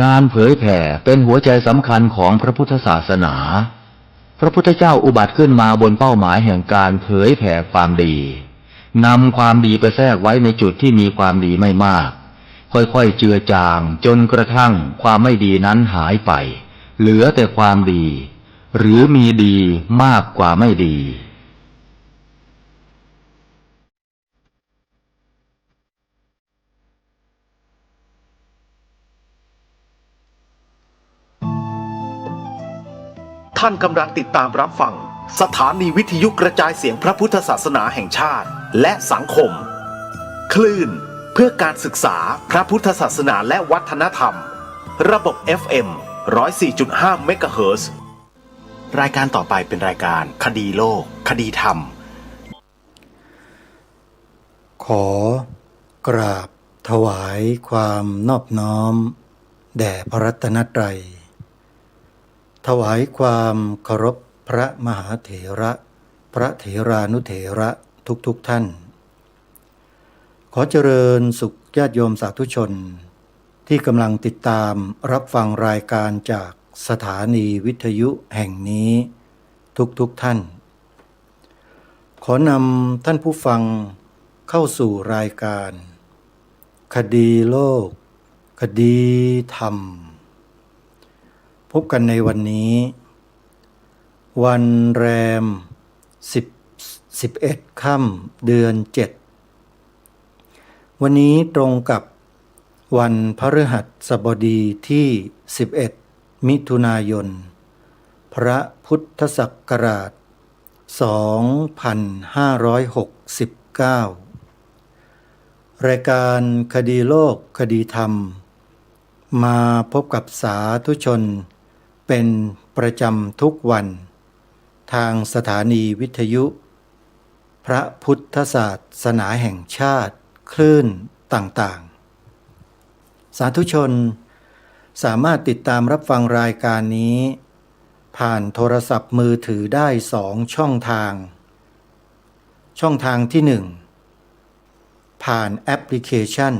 งานเผยแผ่เป็นหัวใจสำคัญของพระพุทธศาสนาพระพุทธเจ้าอุบัติขึ้นมาบนเป้าหมายแห่งการเผยแผ่ความดีนำความดีไปแทรกไว้ในจุดที่มีความดีไม่มากค่อยๆเจือจางจนกระทั่งความไม่ดีนั้นหายไปเหลือแต่ความดีหรือมีดีมากกว่าไม่ดีท่านกำลังติดตามรับฟังสถานีวิทยุกระจายเสียงพระพุทธศาสนาแห่งชาติและสังคมคลื่นเพื่อการศึกษาพระพุทธศาสนาและวัฒนธรรมระบบ FM 104.5 เมกะเฮิรตซ์รายการต่อไปเป็นรายการคดีโลกคดีธรรมขอกราบถวายความนอบน้อมแด่พระรัตนตรัยถวายความเคารพพระมหาเถระพระเถรานุเถระทุกท่านขอเจริญสุขญาติโยมสาธุชนที่กำลังติดตามรับฟังรายการจากสถานีวิทยุแห่งนี้ทุกท่านขอนำท่านผู้ฟังเข้าสู่รายการคดีโลกคดีธรรมพบกันในวันนี้วันแรม11 ค่ำเดือน 7วันนี้ตรงกับวันพฤหัสบดีที่11 มิถุนายนพระพุทธศักราช2569รายการคดีโลกคดีธรรมมาพบกับสาธุชนเป็นประจำทุกวันทางสถานีวิทยุพระพุทธศาสนาแห่งชาติคลื่นต่างๆสาธุชนสามารถติดตามรับฟังรายการนี้ผ่านโทรศัพท์มือถือได้2 ช่องทางช่องทางที่1ผ่านแอปพลิเคชัน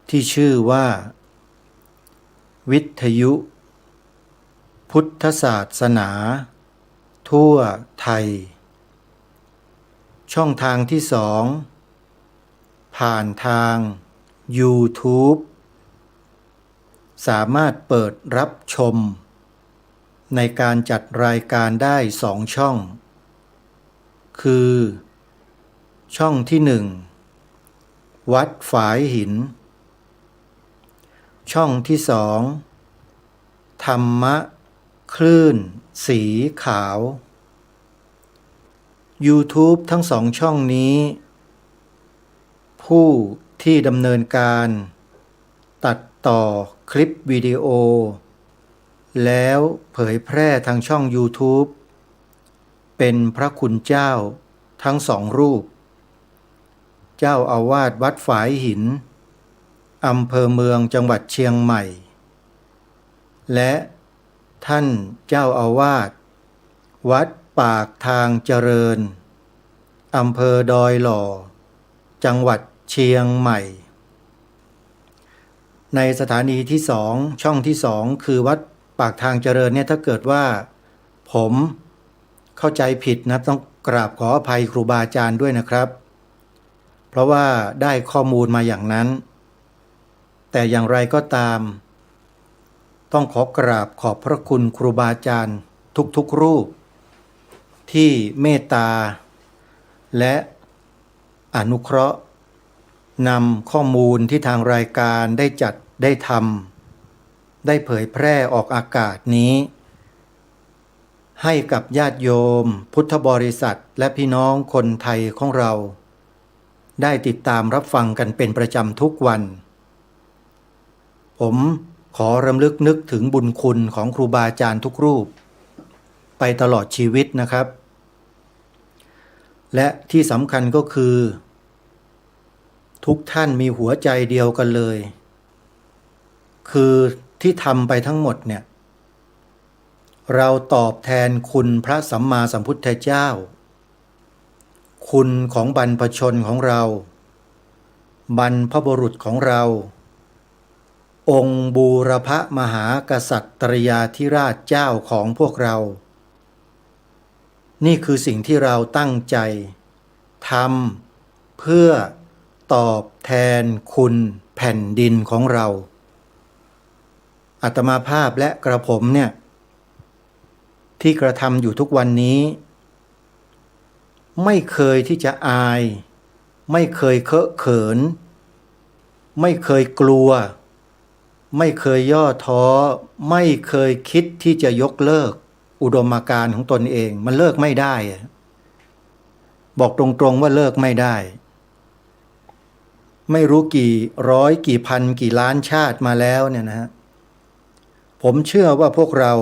ที่ชื่อว่าวิทยุพุทธศาสนาทั่วไทยช่องทางที่2ผ่านทาง YouTube สามารถเปิดรับชมในการจัดรายการได้2 ช่องคือช่องที่1วัดฝายหินช่องที่2ธรรมะคลื่นสีขาว YouTube ทั้ง2 ช่องนี้ผู้ที่ดำเนินการตัดต่อคลิปวิดีโอแล้วเผยแพร่ทางช่อง YouTube เป็นพระคุณเจ้าทั้ง2 รูปเจ้าอาวาสวัดฝายหินอำเภอเมืองจังหวัดเชียงใหม่และท่านเจ้าอาวาสวัดปากทางเจริญอำเภอดอยหล่อจังหวัดเชียงใหม่ในสถานีที่2ช่องที่2คือวัดปากทางเจริญเนี่ยถ้าเกิดว่าผมเข้าใจผิดนะต้องกราบขออภัยครูบาอาจารย์ด้วยนะครับเพราะว่าได้ข้อมูลมาอย่างนั้นแต่อย่างไรก็ตามต้องขอกราบขอบพระคุณครูบาอาจารย์ทุกรูปที่เมตตาและอนุเคราะห์นำข้อมูลที่ทางรายการได้จัดได้ทำได้เผยแพร่ออกอากาศนี้ ให้กับญาติโยมพุทธบริษัทและพี่น้องคนไทยของเราได้ติดตามรับฟังกันเป็นประจำทุกวัน ผมขอรำลึกนึกถึงบุญคุณของครูบาอาจารย์ทุกรูปไปตลอดชีวิตนะครับ และที่สำคัญก็คือทุกท่านมีหัวใจเดียวกันเลย คือที่ทำไปทั้งหมดเนี่ยเราตอบแทนคุณพระสัมมาสัมพุทธเจ้าคุณของบรรพชนของเราบรรพบุรุษของเราองค์บูรพมหากษัตริยาธิราชเจ้าของพวกเรานี่คือสิ่งที่เราตั้งใจทำเพื่อตอบแทนคุณแผ่นดินของเราอาตมาภาพและกระผมเนี่ยที่กระทำอยู่ทุกวันนี้ไม่เคยที่จะอายไม่เคยเคอะเขินไม่เคยกลัวไม่เคยย่อท้อไม่เคยคิดที่จะยกเลิกอุดมการณ์ของตนเองมันเลิกไม่ได้บอกตรงๆว่าเลิกไม่ได้ไม่รู้กี่ร้อยกี่พันกี่ล้านชาติมาแล้วเนี่ยนะฮะผมเชื่อว่าพวกเรา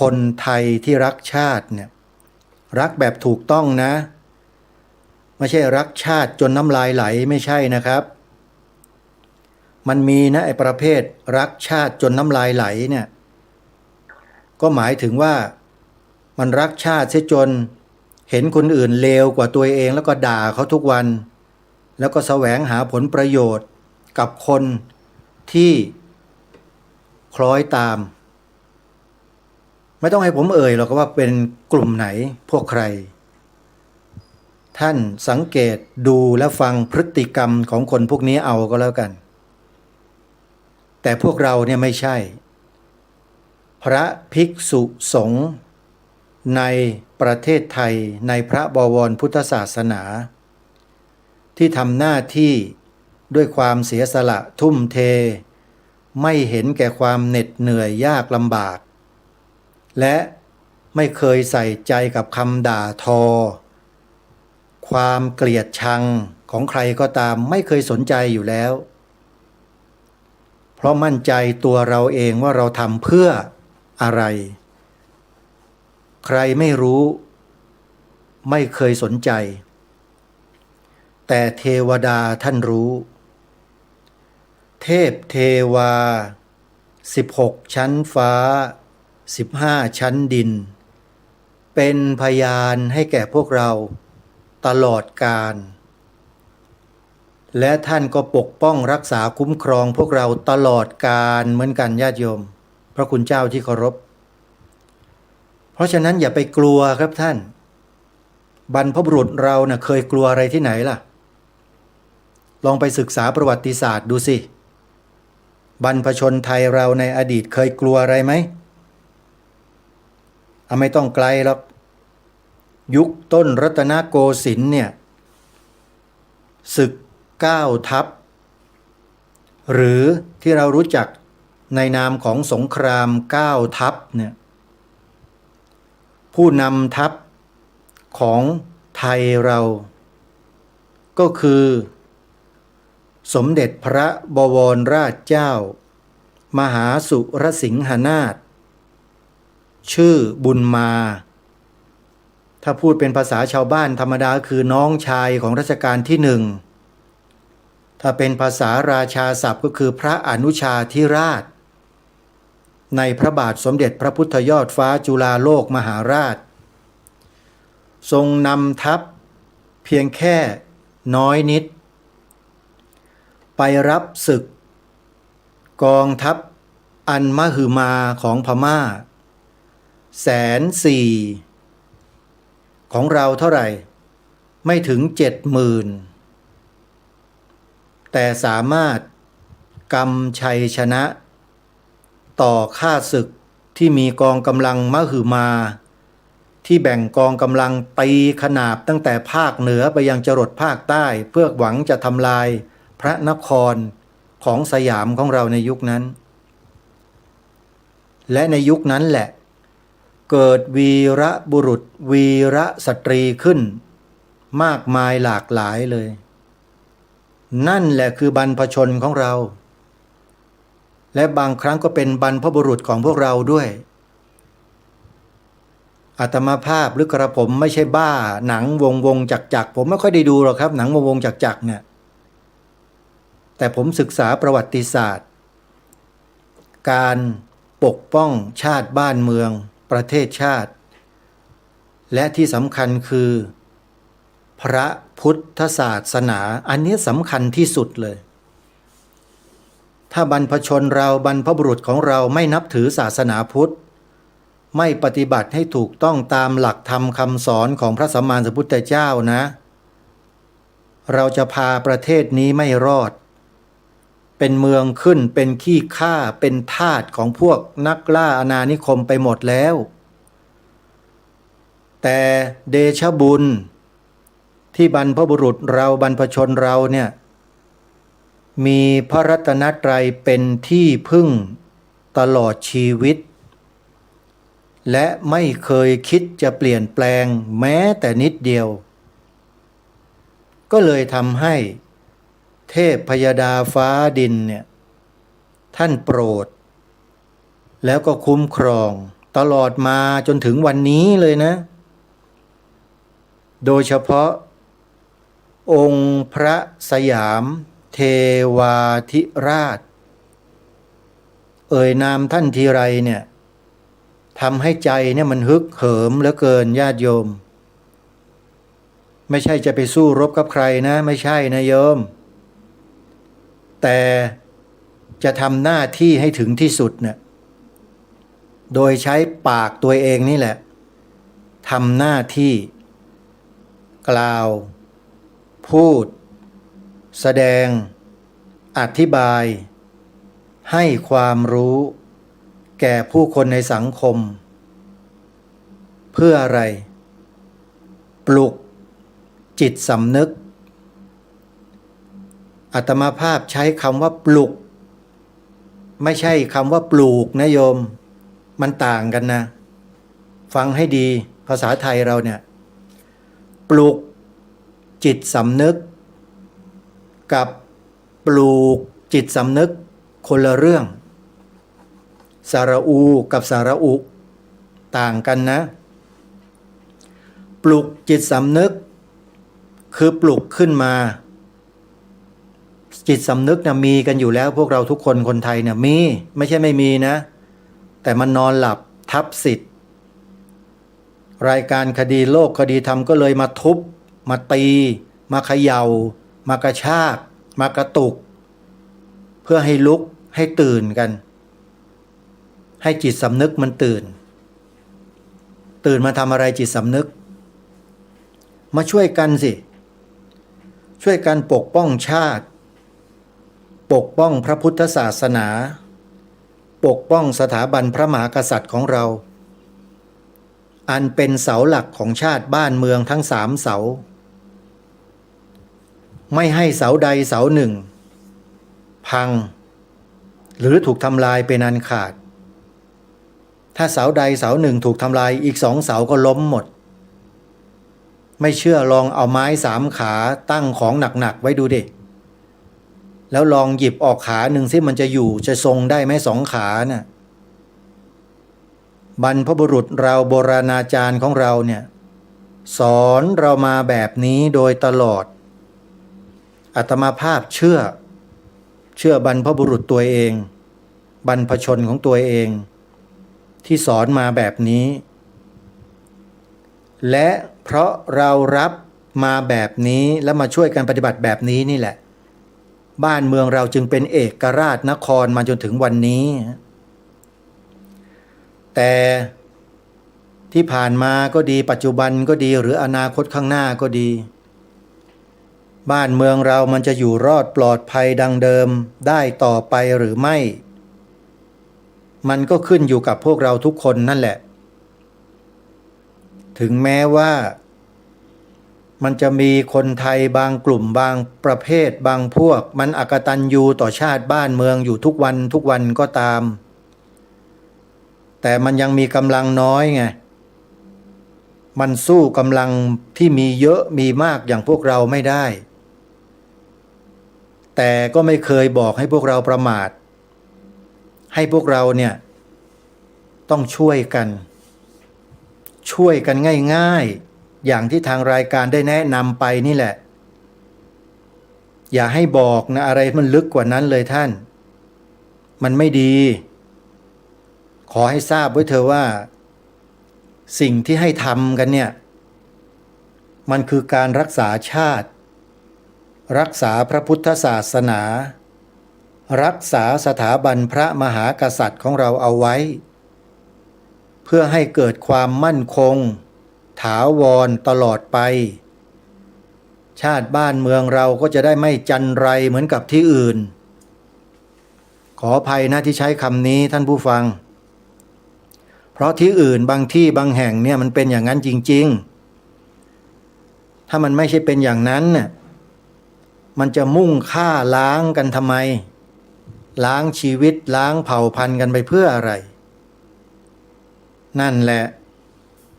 คนไทยที่รักชาติเนี่ยรักแบบถูกต้องนะไม่ใช่รักชาติจนน้ำลายไหลไม่ใช่นะครับมันมีนะไอ้ประเภทรักชาติจนน้ำลายไหลเนี่ยก็หมายถึงว่ามันรักชาติเสียจนเห็นคนอื่นเลวกว่าตัวเองแล้วก็ด่าเขาทุกวันแล้วก็แสวงหาผลประโยชน์กับคนที่คล้อยตามไม่ต้องให้ผมเอ่ยหรอกว่าเป็นกลุ่มไหนพวกใครท่านสังเกตดูและฟังพฤติกรรมของคนพวกนี้เอาก็แล้วกันแต่พวกเราเนี่ยไม่ใช่พระภิกษุสงฆ์ในประเทศไทยในพระบวรพุทธศาสนาที่ทำหน้าที่ด้วยความเสียสละทุ่มเทไม่เห็นแก่ความเหน็ดเหนื่อยยากลำบากและไม่เคยใส่ใจกับคำด่าทอความเกลียดชังของใครก็ตามไม่เคยสนใจอยู่แล้วเพราะมั่นใจตัวเราเองว่าเราทำเพื่ออะไรใครไม่รู้ไม่เคยสนใจแต่เทวดาท่านรู้เทพเทวา16ชั้นฟ้า15ชั้นดินเป็นพยานให้แก่พวกเราตลอดกาลและท่านก็ปกป้องรักษาคุ้มครองพวกเราตลอดกาลเหมือนกันญาติโยมพระคุณเจ้าที่เคารพเพราะฉะนั้นอย่าไปกลัวครับท่านบรรพบุรุษเราน่ะเคยกลัวอะไรที่ไหนล่ะลองไปศึกษาประวัติศาสตร์ดูสิบรรพชนไทยเราในอดีตเคยกลัวอะไรไหมไม่ต้องไกลหรอกยุคต้นรัตนโกสินทร์เนี่ยศึก9 ทัพหรือที่เรารู้จักในนามของสงคราม9 ทัพเนี่ยผู้นำทัพของไทยเราก็คือสมเด็จพระบวรราชเจ้ามหาสุรสิงหนาถชื่อบุญมาถ้าพูดเป็นภาษาชาวบ้านธรรมดาคือน้องชายของรัชกาลที่1ถ้าเป็นภาษาราชาศัพท์ก็คือพระอนุชาธิราชในพระบาทสมเด็จพระพุทธยอดฟ้าจุฬาโลกมหาราชทรงนำทัพเพียงแค่น้อยนิดไปรับศึกกองทัพอันมหึมาของพม่า140,000ของเราเท่าไหร่ไม่ถึง 70,000แต่สามารถกำชัยชนะต่อข้าศึกที่มีกองกำลังมหึมาที่แบ่งกองกำลังตีขนาบตั้งแต่ภาคเหนือไปยังจรดภาคใต้เพื่อหวังจะทำลายพระนครของสยามของเราในยุคนั้นและในยุคนั้นแหละ เกิดวีระบุรุษวีระสตรีขึ้นมากมายหลากหลายเลย นั่นแหละคือบรรพชนของเรา และบางครั้งก็เป็นบรรพบุรุษของพวกเราด้วยอาตมาภาพหรือกระผมไม่ใช่บ้าหนังวงจักรผมไม่ค่อยได้ดูหรอกครับหนังวงจักรเนี่ยแต่ผมศึกษาประวัติศาสตร์การปกป้องชาติบ้านเมืองประเทศชาติและที่สำคัญคือพระพุทธศาสนาอันนี้สำคัญที่สุดเลยถ้าบรรพชนเราบรรพบุรุษของเราไม่นับถือศาสนาพุทธไม่ปฏิบัติให้ถูกต้องตามหลักธรรมคำสอนของพระสัมมาสัมพุทธเจ้านะเราจะพาประเทศนี้ไม่รอดเป็นเมืองขึ้นเป็นขี้ข้าเป็นทาสของพวกนักล่าอาณานิคมไปหมดแล้วแต่เดชะบุญที่บรรพบุรุษเราบรรพชนเราเนี่ยมีพระรัตนตรัยเป็นที่พึ่งตลอดชีวิตและไม่เคยคิดจะเปลี่ยนแปลงแม้แต่นิดเดียวก็เลยทำให้เทพพยดาฟ้าดินเนี่ยท่านโปรดแล้วก็คุ้มครองตลอดมาจนถึงวันนี้เลยนะโดยเฉพาะองค์พระสยามเทวาธิราชเอ่ยนามท่านทีไรเนี่ยทำให้ใจเนี่ยมันฮึกเหิมเหลือเกินญาติโยมไม่ใช่จะไปสู้รบกับใครนะไม่ใช่นะโยมแต่จะทำหน้าที่ให้ถึงที่สุดเนี่ยโดยใช้ปากตัวเองนี่แหละทำหน้าที่กล่าวพูดแสดงอธิบายให้ความรู้แก่ผู้คนในสังคมเพื่ออะไรปลุกจิตสำนึกอาตมาภาพใช้คำว่าปลุกไม่ใช่คำว่าปลูกนะโยมมันต่างกันนะฟังให้ดีภาษาไทยเราเนี่ยปลุกจิตสำนึกกับปลูกจิตสำนึกคนละเรื่องสระอูกับสระอุต่างกันนะปลุกจิตสำนึกคือปลุกขึ้นมาจิตสำนึกนะมีกันอยู่แล้วพวกเราทุกคนคนไทยเนี่ยมีไม่ใช่ไม่มีนะแต่มันนอนหลับทับสิทธิ์รายการคดีโลกคดีธรรมก็เลยมาทุบมาตีมาเขย่ามากระชากมากระตุกเพื่อให้ลุกให้ตื่นกันให้จิตสำนึกมันตื่นมาทำอะไรจิตสำนึกมาช่วยกันสิช่วยกันปกป้องชาติปกป้องพระพุทธศาสนาปกป้องสถาบันพระมหากษัตริย์ของเราอันเป็นเสาหลักของชาติบ้านเมืองทั้ง3เสาไม่ให้เสาใดเสาหนึ่งพังหรือถูกทำลายเป็นอันขาดถ้าเสาใดเสาหนึ่งถูกทำลายอีก2เสาก็ล้มหมดไม่เชื่อลองเอาไม้3ขาตั้งของหนักๆไว้ดูดิแล้วลองหยิบออกขาหนึ่งซิมันจะอยู่จะทรงได้ไหม2ขาน่ะบรรพบุรุษเราโบราณอาจารย์ของเราเนี่ยสอนเรามาแบบนี้โดยตลอดอาตมาภาพเชื่อบรรพบุรุษตัวเองบรรพชนของตัวเองที่สอนมาแบบนี้และเพราะเรารับมาแบบนี้แล้วมาช่วยกันปฏิบัติแบบนี้นี่แหละบ้านเมืองเราจึงเป็นเอกราชนครมาจนถึงวันนี้แต่ที่ผ่านมาก็ดีปัจจุบันก็ดีหรืออนาคตข้างหน้าก็ดีบ้านเมืองเรามันจะอยู่รอดปลอดภัยดังเดิมได้ต่อไปหรือไม่มันก็ขึ้นอยู่กับพวกเราทุกคนนั่นแหละถึงแม้ว่ามันจะมีคนไทยบางกลุ่มบางประเภทบางพวกมันอกตัญญูต่อชาติบ้านเมืองอยู่ทุกวันก็ตาม แต่มันยังมีกำลังน้อยไงมันสู้กำลังที่มีเยอะมีมากอย่างพวกเราไม่ได้แต่ก็ไม่เคยบอกให้พวกเราประมาทให้พวกเราเนี่ยต้องช่วยกันง่ายๆอย่างที่ทางรายการได้แนะนำไปนี่แหละอย่าให้บอกนะอะไรมันลึกกว่านั้นเลยท่านมันไม่ดีขอให้ทราบไว้เถอะว่าสิ่งที่ให้ทำกันเนี่ยมันคือการรักษาชาติรักษาพระพุทธศาสนารักษาสถาบันพระมหากษัตริย์ของเราเอาไว้เพื่อให้เกิดความมั่นคงถาวรตลอดไปชาติบ้านเมืองเราก็จะได้ไม่จันไรเหมือนกับที่อื่นขออภัยนะที่ใช้คำนี้ท่านผู้ฟังเพราะที่อื่นบางที่บางแห่งเนี่ยมันเป็นอย่างนั้นจริงๆถ้ามันไม่ใช่เป็นอย่างนั้นน่ะมันจะมุ่งฆ่าล้างกันทำไมล้างชีวิตล้างเผ่าพันธุ์กันไปเพื่ออะไรนั่นแหละ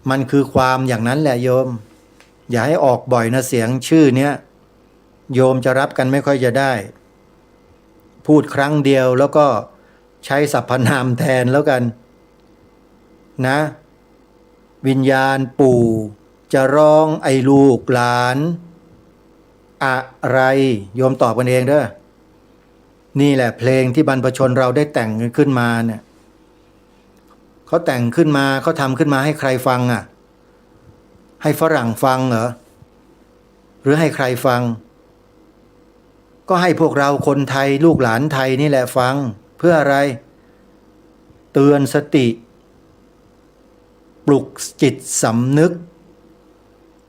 มันคือความอย่างนั้นแหละโยมอย่าให้ออกบ่อยนะเสียงชื่อเนี้ยโยมจะรับกันไม่ค่อยจะได้พูดครั้งเดียวแล้วก็ใช้สรรพนามแทนแล้วกันนะวิญญาณปู่จะร้องไอ้ลูกหลานอะไรโยมตอบกันเองเด้อนี่แหละเพลงที่บรรพชนเราได้แต่งขึ้นมาเนี่ยเขาแต่งขึ้นมาเขาทำขึ้นมาให้ใครฟังอ่ะให้ฝรั่งฟังเหรอหรือให้ใครฟังก็ให้พวกเราคนไทยลูกหลานไทยนี่แหละฟังเพื่ออะไรเตือนสติปลุกจิตสำนึก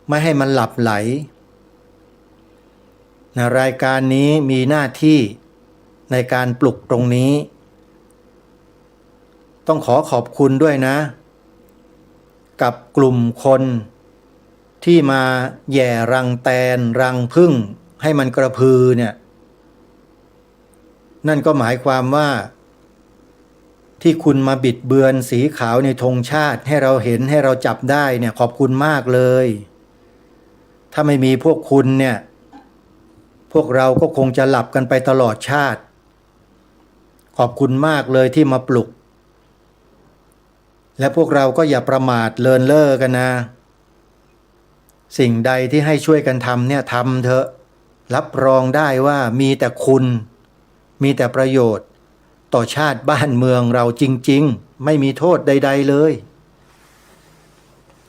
ไม่ให้มันหลับไหลนะรายการนี้มีหน้าที่ในการปลุกตรงนี้ต้องขอขอบคุณด้วยนะกับกลุ่มคนที่มาแย่รังแตนรังผึ้งให้มันกระพือเนี่ยนั่นก็หมายความว่าที่คุณมาบิดเบือนสีขาวในธงชาติให้เราเห็นให้เราจับได้เนี่ยขอบคุณมากเลยถ้าไม่มีพวกคุณเนี่ยพวกเราก็คงจะหลับกันไปตลอดชาติขอบคุณมากเลยที่มาปลุกและพวกเราก็อย่าประมาทเลินเล่อกันนะสิ่งใดที่ให้ช่วยกันทำเนี่ยทำเถอะรับรองได้ว่ามีแต่คุณมีแต่ประโยชน์ต่อชาติบ้านเมืองเราจริงๆไม่มีโทษใดๆเลย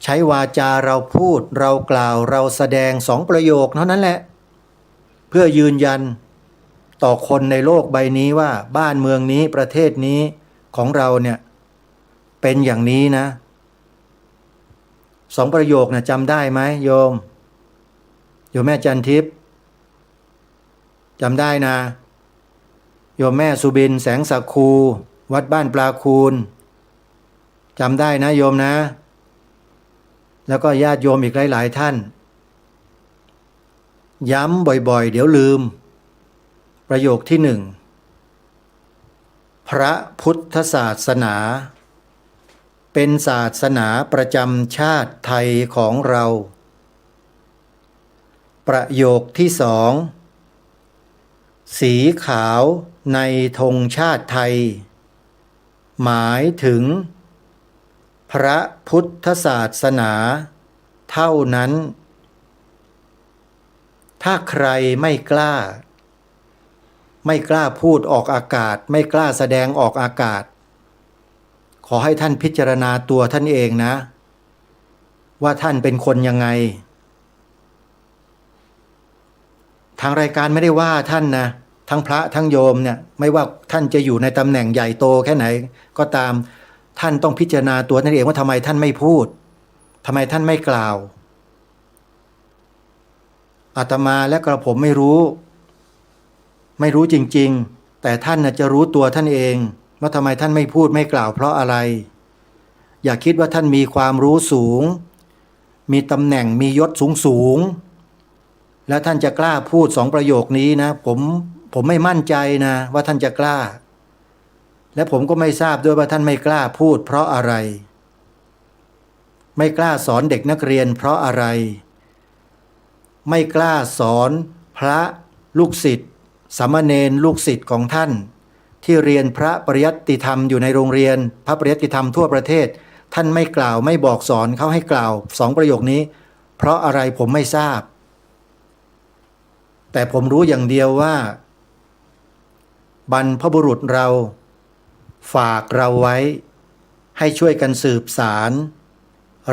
ใช้วาจาเราพูดเรากล่าวเราแสดง2 ประโยคเท่านั้นแหละเพื่อยืนยันต่อคนในโลกใบนี้ว่าบ้านเมืองนี้ประเทศนี้ของเราเนี่ยเป็นอย่างนี้นะ2 ประโยคนะจำได้ไหมโยมแม่จันทิพย์จำได้นะโยมแม่สุบินแสงสักคูวัดบ้านปลาคูนจำได้นะโยมนะแล้วก็ญาติโยมอีกหลายๆท่านย้ำบ่อยๆเดี๋ยวลืมประโยคที่1พระพุทธศาสนาเป็นศาสนาประจำชาติไทยของเราประโยคที่2สีขาวในธงชาติไทยหมายถึงพระพุทธศาสนาเท่านั้นถ้าใครไม่กล้าพูดออกอากาศไม่กล้าแสดงออกอากาศขอให้ท่านพิจารณาตัวท่านเองนะว่าท่านเป็นคนยังไงทางรายการไม่ได้ว่าท่านนะทั้งพระทั้งโยมเนี่ยไม่ว่าท่านจะอยู่ในตำแหน่งใหญ่โตแค่ไหนก็ตามท่านต้องพิจารณาตัวท่านเองว่าทำไมท่านไม่พูดทำไมท่านไม่กล่าวอาตมาและกระผมไม่รู้จริงๆแต่ท่านจะรู้ตัวท่านเองว่าทำไมท่านไม่พูดไม่กล่าวเพราะอะไรอย่าคิดว่าท่านมีความรู้สูงมีตำแหน่งมียศสูงแล้วท่านจะกล้าพูด2 ประโยคนี้นะผมไม่มั่นใจนะว่าท่านจะกล้า และผมก็ไม่ทราบด้วยว่าท่านไม่กล้าพูดเพราะอะไร ไม่กล้าสอนเด็กนักเรียนเพราะอะไร ไม่กล้าสอนพระลูกศิษย์สามเณรลูกศิษย์ของท่านที่เรียนพระปริยัติธรรมอยู่ในโรงเรียนพระปริยัติธรรมทั่วประเทศท่านไม่กล่าวไม่บอกสอนเขาให้กล่าวสองประโยคนี้เพราะอะไรผมไม่ทราบแต่ผมรู้อย่างเดียวว่าบรรพบุรุษเราฝากเราไว้ให้ช่วยกันสืบสาร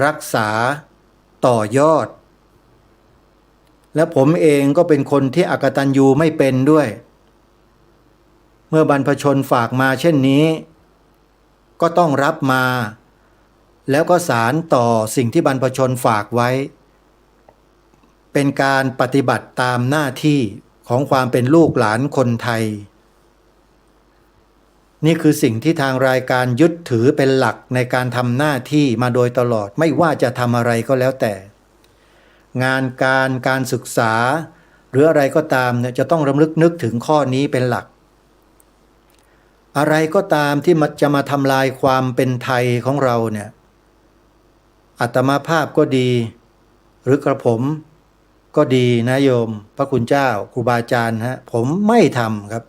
รักษาต่อยอดและผมเองก็เป็นคนที่อกตัญญูไม่เป็นด้วยเมื่อบรรพชนฝากมาเช่นนี้ก็ต้องรับมาแล้วก็สารต่อสิ่งที่บรรพชนฝากไว้เป็นการปฏิบัติตามหน้าที่ของความเป็นลูกหลานคนไทยนี่คือสิ่งที่ทางรายการยึดถือเป็นหลักในการทำหน้าที่มาโดยตลอดไม่ว่าจะทำอะไรก็แล้วแต่งานการศึกษาหรืออะไรก็ตามเนี่ยจะต้องรำลึกนึกถึงข้อนี้เป็นหลักอะไรก็ตามที่จะมาทำลายความเป็นไทยของเราเนี่ยอาตมาภาพก็ดีหรือกระผมก็ดีนะโยมพระคุณเจ้าครูบาอาจารย์ฮะผมไม่ทำครับ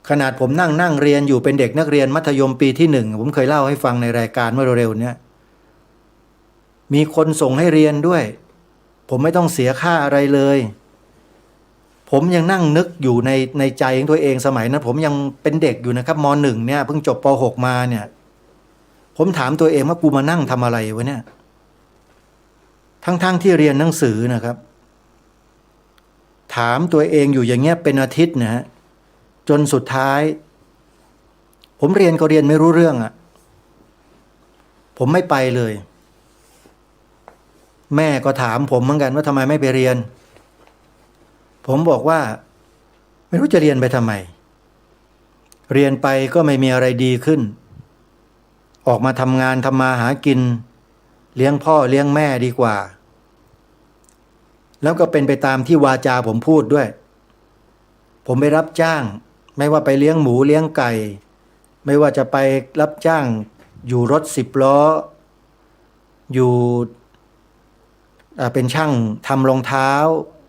ขนาดผมนั่งเรียนอยู่เป็นเด็กนักเรียนมัธยมปีที่หนึ่งผมเคยเล่าให้ฟังในรายการเมื่อเร็วๆนี้มีคนส่งให้เรียนด้วยผมไม่ต้องเสียค่าอะไรเลยผมยังนั่งนึกอยู่ในใจของตัวเองสมัยนั้นผมยังเป็นเด็กอยู่นะครับม.1เนี่ยเพิ่งจบป.6มาเนี่ยผมถามตัวเองว่ากูมานั่งทำอะไรวะเนี่ยทั้งที่เรียนหนังสือนะครับถามตัวเองอยู่อย่างเงี้ยเป็นอาทิตย์นะฮะจนสุดท้ายผมเรียนก็เรียนไม่รู้เรื่องอ่ะผมไม่ไปเลยแม่ก็ถามผมเหมือนกันว่าทำไมไม่ไปเรียนผมบอกว่าไม่รู้จะเรียนไปทำไมเรียนไปก็ไม่มีอะไรดีขึ้นออกมาทำงานทำมาหากินเลี้ยงพ่อเลี้ยงแม่ดีกว่าแล้วก็เป็นไปตามที่วาจาผมพูดด้วยผมไปรับจ้างไม่ว่าไปเลี้ยงหมูเลี้ยงไก่ไม่ว่าจะไปรับจ้างอยู่รถ10 ล้ออยู่เป็นช่างทำรองเท้า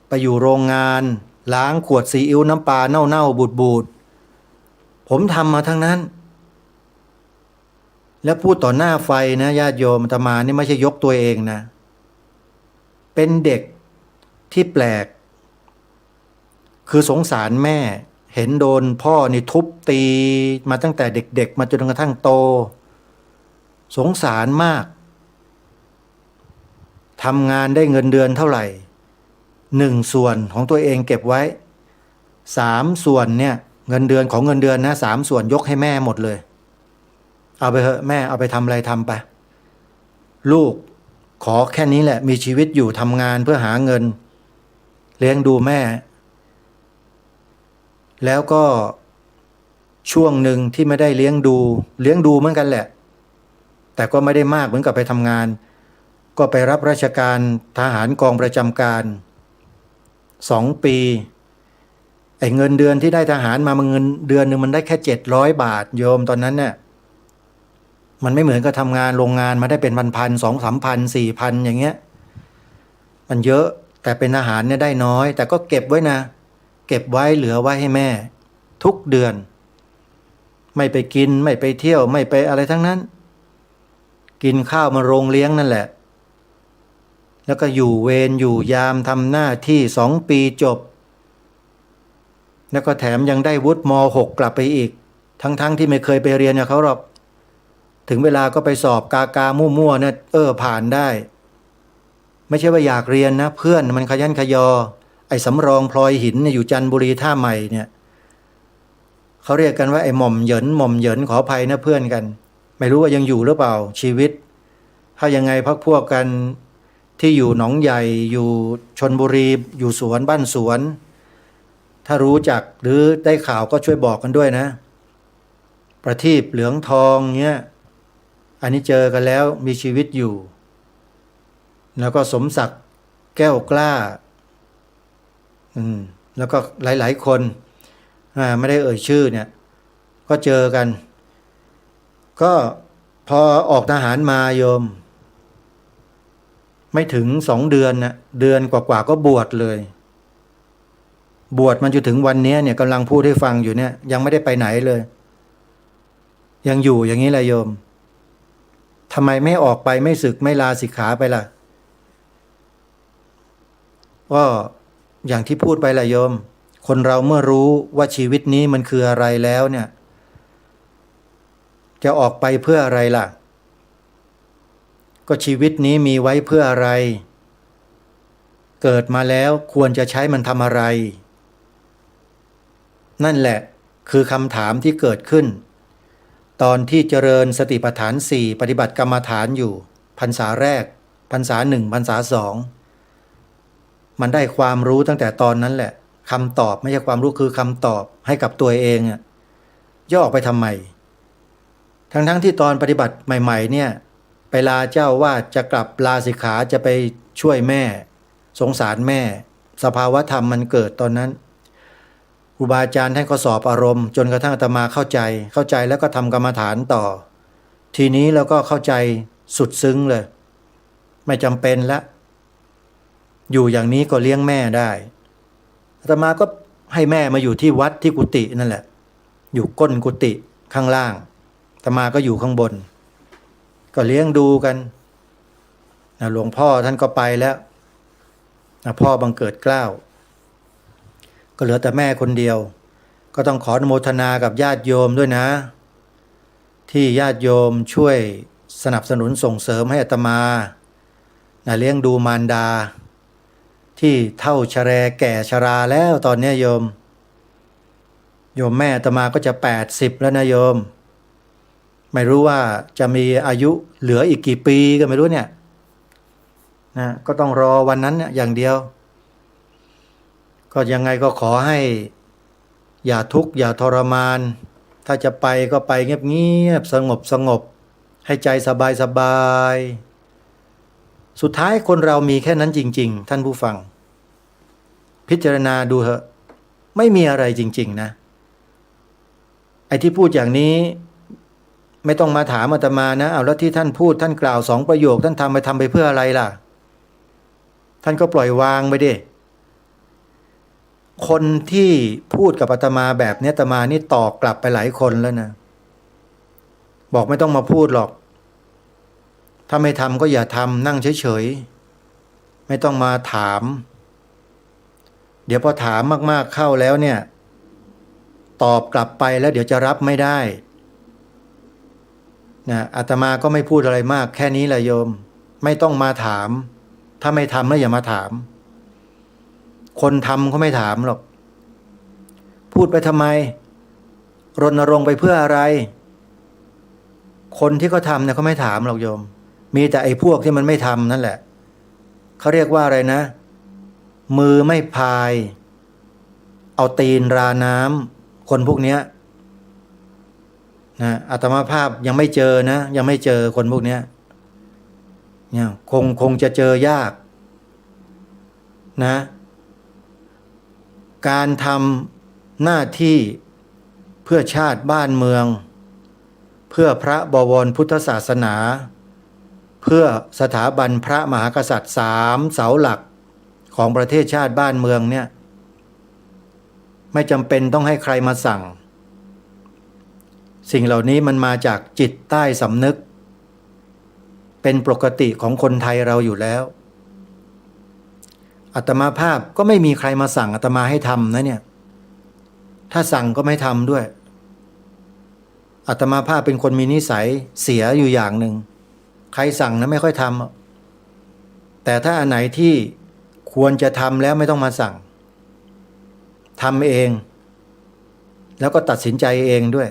ไปอยู่โรงงานล้างขวดซีอิ๊วน้ำปลาเน่าบูดผมทำมาทั้งนั้นและพูดต่อหน้าไฟนะญาติโยมอาตมานี่ไม่ใช่ยกตัวเองนะเป็นเด็กที่แปลกคือสงสารแม่เห็นโดนพ่อนี่ทุบตีมาตั้งแต่เด็กๆมาจนกระทั่งโตสงสารมากทำงานได้เงินเดือนเท่าไหร่1 ส่วนของตัวเองเก็บไว้3 ส่วนเนี่ยเงินเดือนของเงินเดือนนะ3 ส่วนยกให้แม่หมดเลยเอาไปเถอะแม่เอาไปทำอะไรทำไปลูกขอแค่นี้แหละมีชีวิตอยู่ทำงานเพื่อหาเงินเลี้ยงดูแม่แล้วก็ช่วงหนึ่งที่ไม่ได้เลี้ยงดูเหมือนกันแหละแต่ก็ไม่ได้มากเหมือนกับไปทำงานก็ไปรับราชการทหารกองประจำการ2 ปีไอ้เงินเดือนที่ได้ทหารมาเงินเดือนนึงมันได้แค่700 บาทโยมตอนนั้นเนี่ยมันไม่เหมือนกับทำงานโรงงานมาได้เป็นพันๆ2-3,000 4,000อย่างเงี้ยมันเยอะแต่เป็นทหารเนี่ยได้น้อยแต่ก็เก็บไว้นะเก็บไว้เหลือไว้ให้แม่ทุกเดือนไม่ไปกินไม่ไปเที่ยวไม่ไปอะไรทั้งนั้นกินข้าวมาโรงเลี้ยงนั่นแหละแล้วก็อยู่เวรอยู่ยามทำหน้าที่2 ปีจบแล้วก็แถมยังได้วุฒิม.6กลับไปอีกทั้งที่ไม่เคยไปเรียนกับเขาหรอกถึงเวลาก็ไปสอบกามั่วๆเนี่ยผ่านได้ไม่ใช่ว่าอยากเรียนนะเพื่อนมันขยันขยอไอ้สำรองพลอยหินเนี่ยอยู่จันทบุรีท่าใหม่เนี่ยเขาเรียกกันว่าไอ้หม่อมเหยินขออภัยนะเพื่อนกันไม่รู้ว่ายังอยู่หรือเปล่าชีวิตถ้ายังไงพักพวกกันที่อยู่หนองใหญ่อยู่ชลบุรีอยู่สวนบ้านสวนถ้ารู้จักหรือได้ข่าวก็ช่วยบอกกันด้วยนะประทีปเหลืองทองเงี้ยอันนี้เจอกันแล้วมีชีวิตอยู่แล้วก็สมศักดิ์แก้วกล้าแล้วก็หลายๆคนไม่ได้เอ่ยชื่อเนี่ย ก็เจอกัน ก็พอออกทหารมาโยม ไม่ถึง2 เดือนนะเดือนกว่าๆก็บวชเลย บวชมันจนถึงวันนี้เนี่ยกำลังพูดให้ฟังอยู่เนี่ย ยังไม่ได้ไปไหนเลย ยังอยู่อย่างนี้แหละโยมทำไมไม่ออกไปไม่สึกไม่ลาสิกขาไปล่ะก็อย่างที่พูดไปแหละโยมคนเราเมื่อรู้ว่าชีวิตนี้มันคืออะไรแล้วเนี่ยจะออกไปเพื่ออะไรล่ะก็ชีวิตนี้มีไว้เพื่ออะไรเกิดมาแล้วควรจะใช้มันทำอะไรนั่นแหละคือคำถามที่เกิดขึ้นตอนที่เจริญสติปัฏฐาน4ปฏิบัติกรรมฐานอยู่พรรษาแรกพรรษา1พรรษา2มันได้ความรู้ตั้งแต่ตอนนั้นแหละคำตอบไม่ใช่ความรู้คือคำตอบให้กับตัวเองย่อออกไปทำไมทั้งที่ตอนปฏิบัติใหม่ๆเนี่ยไปลาเจ้าว่าจะกลับลาสิกขาจะไปช่วยแม่สงสารแม่สภาวะธรรมมันเกิดตอนนั้นครูบาอาจารย์ท่านก็สอบอารมณ์จนกระทั่งอาตมาเข้าใจแล้วก็ทำกรรมฐานต่อทีนี้เราก็เข้าใจสุดซึ้งเลยไม่จำเป็นละอยู่อย่างนี้ก็เลี้ยงแม่ได้อาตมาก็ให้แม่มาอยู่ที่วัดที่กุฏินั่นแหละอยู่ก้นกุฏิข้างล่างอาตมาก็อยู่ข้างบนก็เลี้ยงดูกันหลวงพ่อท่านก็ไปแล้วพ่อบังเกิดเกล้าก็เหลือแต่แม่คนเดียวก็ต้องขออนุโมทนากับญาติโยมด้วยนะที่ญาติโยมช่วยสนับสนุนส่งเสริมให้อาตมาเลี้ยงดูมารดาที่เฒ่าชแรแก่ชราแล้วตอนนี้โยมแม่อาตมาก็จะ80แล้วนะโยมไม่รู้ว่าจะมีอายุเหลืออีกกี่ปีก็ไม่รู้เนี่ยนะก็ต้องรอวันนั้นอย่างเดียวก็ยังไงก็ขอให้อย่าทุกข์อย่าทรมานถ้าจะไปก็ไปเงียบๆสงบให้ใจสบายสุดท้ายคนเรามีแค่นั้นจริงๆท่านผู้ฟังพิจารณาดูเถอะไม่มีอะไรจริงๆนะไอ้ที่พูดอย่างนี้ไม่ต้องมาถามอาตมานะเอาแล้วที่ท่านพูดท่านกล่าว2 ประโยคท่านทำไปเพื่ออะไรล่ะท่านก็ปล่อยวางไปดิคนที่พูดกับอาตมาแบบนี้อาตมานี่ตอบกลับไปหลายคนแล้วนะบอกไม่ต้องมาพูดหรอกถ้าไม่ทำก็อย่าทำนั่งเฉยๆไม่ต้องมาถามเดี๋ยวพอถามมากๆเข้าแล้วเนี่ยตอบกลับไปแล้วเดี๋ยวจะรับไม่ได้นะอาตมาก็ไม่พูดอะไรมากแค่นี้แหละโยมไม่ต้องมาถามถ้าไม่ทำแล้วอย่ามาถามคนทำเขาไม่ถามหรอกพูดไปทำไมรณรงค์ไปเพื่ออะไรคนที่เขาทำเนี่ยเขาไม่ถามหรอกโยมมีแต่ไอ้พวกที่มันไม่ทำนั่นแหละเขาเรียกว่าอะไรนะมือไม่พายเอาตีนราน้ำคนพวกเนี้ยนะอาตมาภาพยังไม่เจอนะยังไม่เจอคนพวกเนี้ยเนี่ยคงจะเจอยากนะการทำหน้าที่เพื่อชาติบ้านเมืองเพื่อพระบวรพุทธศาสนาเพื่อสถาบันพระมหากษัตริย์3 เสาหลักของประเทศชาติบ้านเมืองเนี่ยไม่จำเป็นต้องให้ใครมาสั่งสิ่งเหล่านี้มันมาจากจิตใต้สำนึกเป็นปกติของคนไทยเราอยู่แล้วอาตมาภาพก็ไม่มีใครมาสั่งอาตมาให้ทำนะเนี่ยถ้าสั่งก็ไม่ทำด้วยอาตมาภาพเป็นคนมีนิสัยเสียอยู่อย่างหนึ่งใครสั่งนะไม่ค่อยทำแต่ถ้าอันไหนที่ควรจะทำแล้วไม่ต้องมาสั่งทำเองแล้วก็ตัดสินใจเองด้วย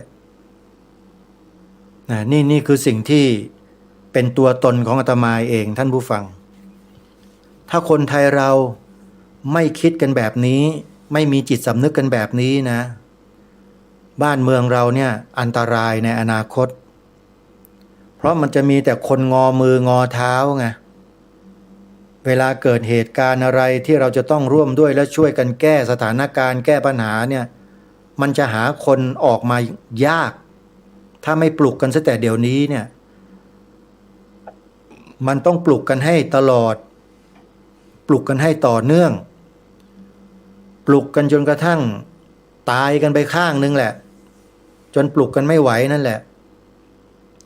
นี่คือสิ่งที่เป็นตัวตนของอาตมาเองท่านผู้ฟังถ้าคนไทยเราไม่คิดกันแบบนี้ไม่มีจิตสำนึกกันแบบนี้นะบ้านเมืองเราเนี่ยอันตรายในอนาคตเพราะมันจะมีแต่คนงอมืองอเท้าไงเวลาเกิดเหตุการณ์อะไรที่เราจะต้องร่วมด้วยและช่วยกันแก้สถานการณ์แก้ปัญหาเนี่ย มันจะหาคนออกมายาก ถ้าไม่ปลุกกันซะแต่เดี๋ยวนี้เนี่ยมันต้องปลุกกันให้ตลอดปลุกกันให้ต่อเนื่องปลุกกันจนกระทั่งตายกันไปข้างนึงแหละจนปลุกกันไม่ไหวนั่นแหละ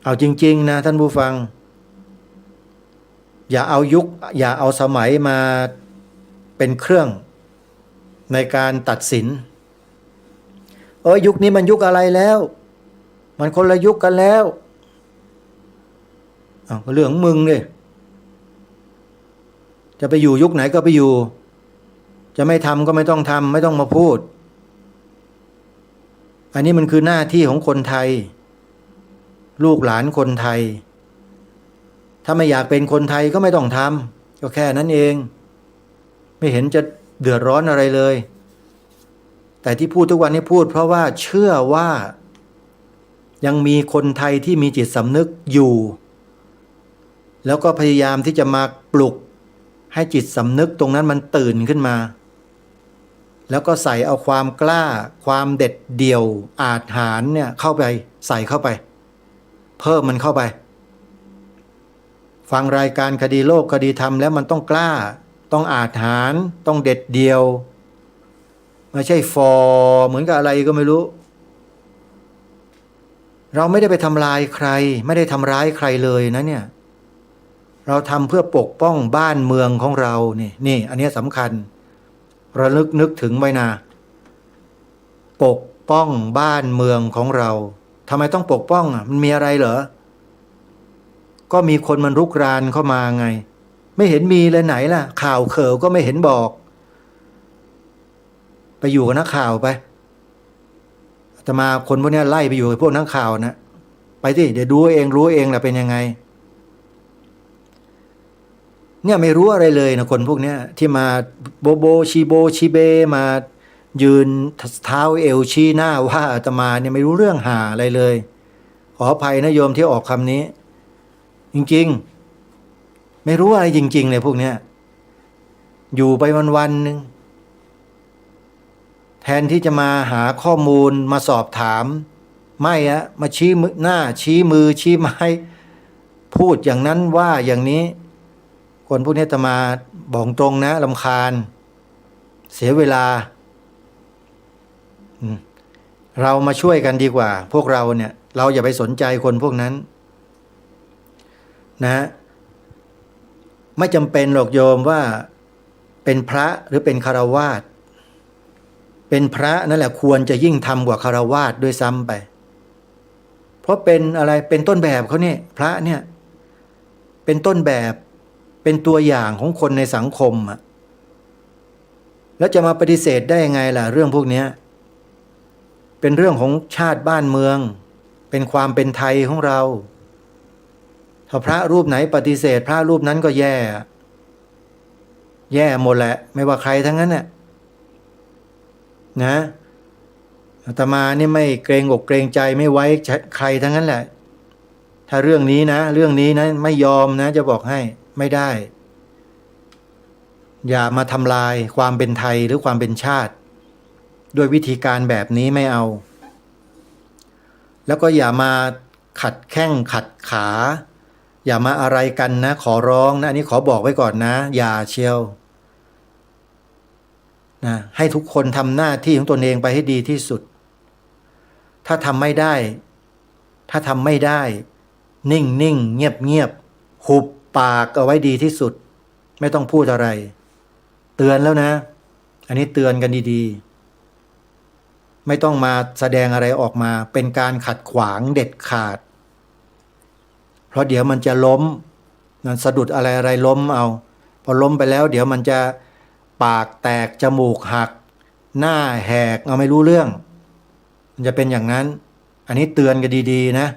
เอาจริงๆนะท่านผู้ฟังอย่าเอายุคอย่าเอาสมัยมาเป็นเครื่องในการตัดสินยุคนี้มันยุคอะไรแล้วมันคนละยุคกันแล้วเรื่องของมึงเลยจะไปอยู่ยุคไหนก็ไปอยู่จะไม่ทำก็ไม่ต้องทำไม่ต้องมาพูดอันนี้มันคือหน้าที่ของคนไทยลูกหลานคนไทยถ้าไม่อยากเป็นคนไทยก็ไม่ต้องทำก็แค่นั้นเองไม่เห็นจะเดือดร้อนอะไรเลยแต่ที่พูดทุกวันนี้พูดเพราะว่าเชื่อว่ายังมีคนไทยที่มีจิตสำนึกอยู่แล้วก็พยายามที่จะมาปลุกให้จิตสำนึกตรงนั้นมันตื่นขึ้นมาแล้วก็ใส่เอาความกล้าความเด็ดเดี่ยวอาจหาญเนี่ยเข้าไปใส่เข้าไปเพิ่มมันเข้าไปฟังรายการคดีโลกคดีธรรมแล้วมันต้องกล้าต้องอาจหาญต้องเด็ดเดี่ยวไม่ใช่เหมือนกับอะไรก็ไม่รู้เราไม่ได้ไปทำลายใครไม่ได้ทำร้ายใครเลยนะเนี่ยเราทำเพื่อปกป้องบ้านเมืองของเรานี่อันนี้สำคัญระลึกนึกถึงไว้นะปกป้องบ้านเมืองของเราทำไมต้องปกป้องมันมีอะไรเหรอก็มีคนมันรุกรานเข้ามาไงไม่เห็นมีเลยไหนล่ะข่าวเข่าก็ไม่เห็นบอกไปอยู่กับนักข่าวไปอาตมาคนพวกนี้ไล่ไปอยู่กับพวกนักข่าวนะไปสิเดี๋ยวดูเองรู้เองแหละเป็นยังไงเนี่ยไม่รู้อะไรเลยนะคนพวกนี้ที่มาโบชีเบมายืนเท้าเอวชี้หน้าว่าอาตมาเนี่ยไม่รู้เรื่องหาอะไรเลยขออภัยนะโยมที่ออกคำนี้จริงๆไม่รู้อะไรจริงๆเลยพวกนี้อยู่ไปวันๆนึงแทนที่จะมาหาข้อมูลมาสอบถามไม่มาชี้หน้าชี้มือชี้ไม้พูดอย่างนั้นว่าอย่างนี้คนพวกนี้อาตมาบอกตรงนะรำคาญเสียเวลาเรามาช่วยกันดีกว่าพวกเราเนี่ยเราอย่าไปสนใจคนพวกนั้นนะไม่จำเป็นหรอกโยมว่าเป็นพระหรือเป็นฆราวาสเป็นพระนั่นแหละควรจะยิ่งทำกว่าฆราวาสด้วยซ้ำไปเพราะเป็นอะไรเป็นต้นแบบเขาเนี่ยพระเนี่ยเป็นต้นแบบเป็นตัวอย่างของคนในสังคมแล้วจะมาปฏิเสธได้ยังไงล่ะเรื่องพวกนี้เป็นเรื่องของชาติบ้านเมืองเป็นความเป็นไทยของเราถ้าพระรูปไหนปฏิเสธพระรูปนั้นก็แย่หมดแหละไม่ว่าใครทั้งนั้นน่ะนะอาตมานี่ไม่เกรงอกเกรงใจไม่ไว้ใครทั้งนั้นแหละถ้าเรื่องนี้นะไม่ยอมนะจะบอกให้ไม่ได้อย่ามาทำลายความเป็นไทยหรือความเป็นชาติด้วยวิธีการแบบนี้ไม่เอาแล้วก็อย่ามาขัดแข้งขัดขาอย่ามาอะไรกันนะขอร้องนะอันนี้ขอบอกไว้ก่อนนะอย่าเชียวนะให้ทุกคนทำหน้าที่ของตนเองไปให้ดีที่สุดถ้าทำไม่ได้นิ่งเงียบหุบปากเอาไว้ดีที่สุดไม่ต้องพูดอะไรเตือนแล้วนะอันนี้เตือนกันดีๆไม่ต้องมาแสดงอะไรออกมาเป็นการขัดขวางเด็ดขาดเพราะเดี๋ยวมันจะล้มมันสะดุดอะไรล้มเอาพอล้มไปแล้วเดี๋ยวมันจะปากแตกจมูกหักหน้าแหกเอาไม่รู้เรื่องมันจะเป็นอย่างนั้นอันนี้เตือนกันดีๆนะ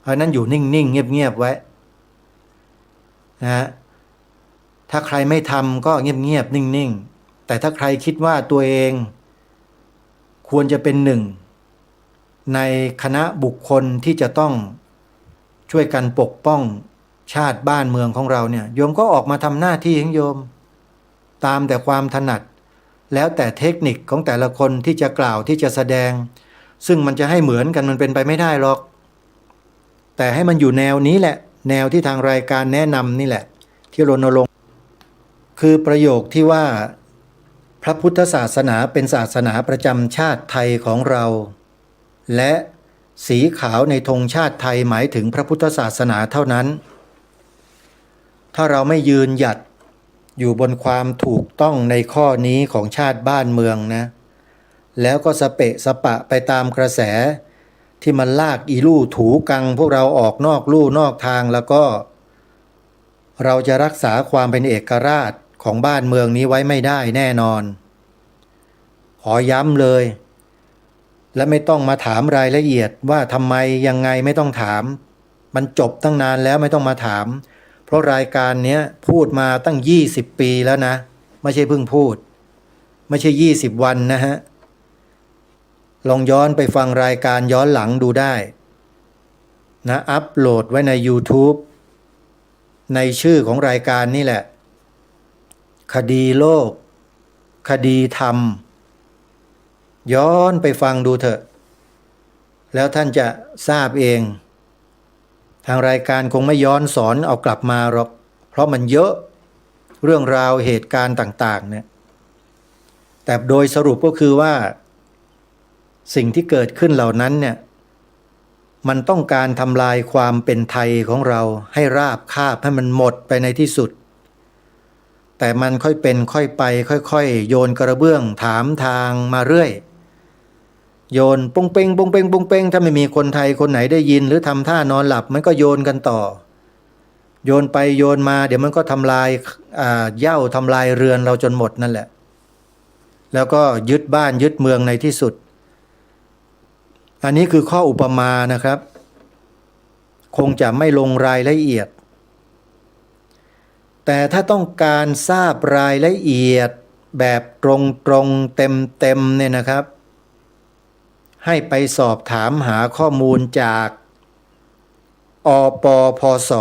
เพราะนั้นอยู่นิ่งๆเงียบๆไว้นะถ้าใครไม่ทำก็เงียบๆนิ่งๆแต่ถ้าใครคิดว่าตัวเองควรจะเป็นหนึ่งในคณะบุคคลที่จะต้องช่วยกันปกป้องชาติบ้านเมืองของเราเนี่ยโยมก็ออกมาทำหน้าที่ของโยมตามแต่ความถนัด แล้วแต่เทคนิคของแต่ละคนที่จะกล่าวที่จะแสดง ซึ่งมันจะให้เหมือนกันมันเป็นไปไม่ได้หรอกแต่ให้มันอยู่แนวนี้แหละแนวที่ทางรายการแนะนำนี่แหละที่รณรงค์คือประโยคที่ว่าพระพุทธศาสนาเป็นศาสนาประจำชาติไทยของเราและสีขาวในธงชาติไทยหมายถึงพระพุทธศาสนาเท่านั้นถ้าเราไม่ยืนหยัดอยู่บนความถูกต้องในข้อนี้ของชาติบ้านเมืองนะแล้วก็สเปะสปะไปตามกระแสที่มันลากอีลู่ถูกังพวกเราออกนอกลู่นอกทางแล้วก็เราจะรักษาความเป็นเอกราชของบ้านเมืองนี้ไว้ไม่ได้แน่นอนขอย้ำเลยและไม่ต้องมาถามรายละเอียดว่าทำไมยังไงไม่ต้องถามมันจบตั้งนานแล้วไม่ต้องมาถามเพราะรายการนี้พูดมาตั้ง20 ปีแล้วนะไม่ใช่เพิ่งพูดไม่ใช่20 วันนะฮะลองย้อนไปฟังรายการย้อนหลังดูได้นะอัปโหลดไว้ใน YouTube ในชื่อของรายการนี่แหละคดีโลกคดีธรรมย้อนไปฟังดูเถอะแล้วท่านจะทราบเองทางรายการคงไม่ย้อนสอนเอากลับมาหรอกเพราะมันเยอะเรื่องราวเหตุการณ์ต่างๆเนี่ยแต่โดยสรุปก็คือว่าสิ่งที่เกิดขึ้นเหล่านั้นเนี่ยมันต้องการทำลายความเป็นไทยของเราให้ราบคาบให้มันหมดไปในที่สุดแต่มันค่อยเป็นค่อยไปค่อยๆโยนกระเบื้องถามทางมาเรื่อยโยนปุ้งเป้งปุ้งเป้งปุ้งเป้งถ้าไม่มีคนไทยคนไหนได้ยินหรือทำท่านอนหลับมันก็โยนกันต่อโยนไปโยนมาเดี๋ยวมันก็ทำลายเหย้าทำลายเรือนเราจนหมดนั่นแหละแล้วก็ยึดบ้านยึดเมืองในที่สุดอันนี้คือข้ออุปมานะครับคงจะไม่ลงรายละเอียดแต่ถ้าต้องการทราบรายละเอียดแบบตรงๆเต็มเนี่ยนะครับให้ไปสอบถามหาข้อมูลจากอปพส.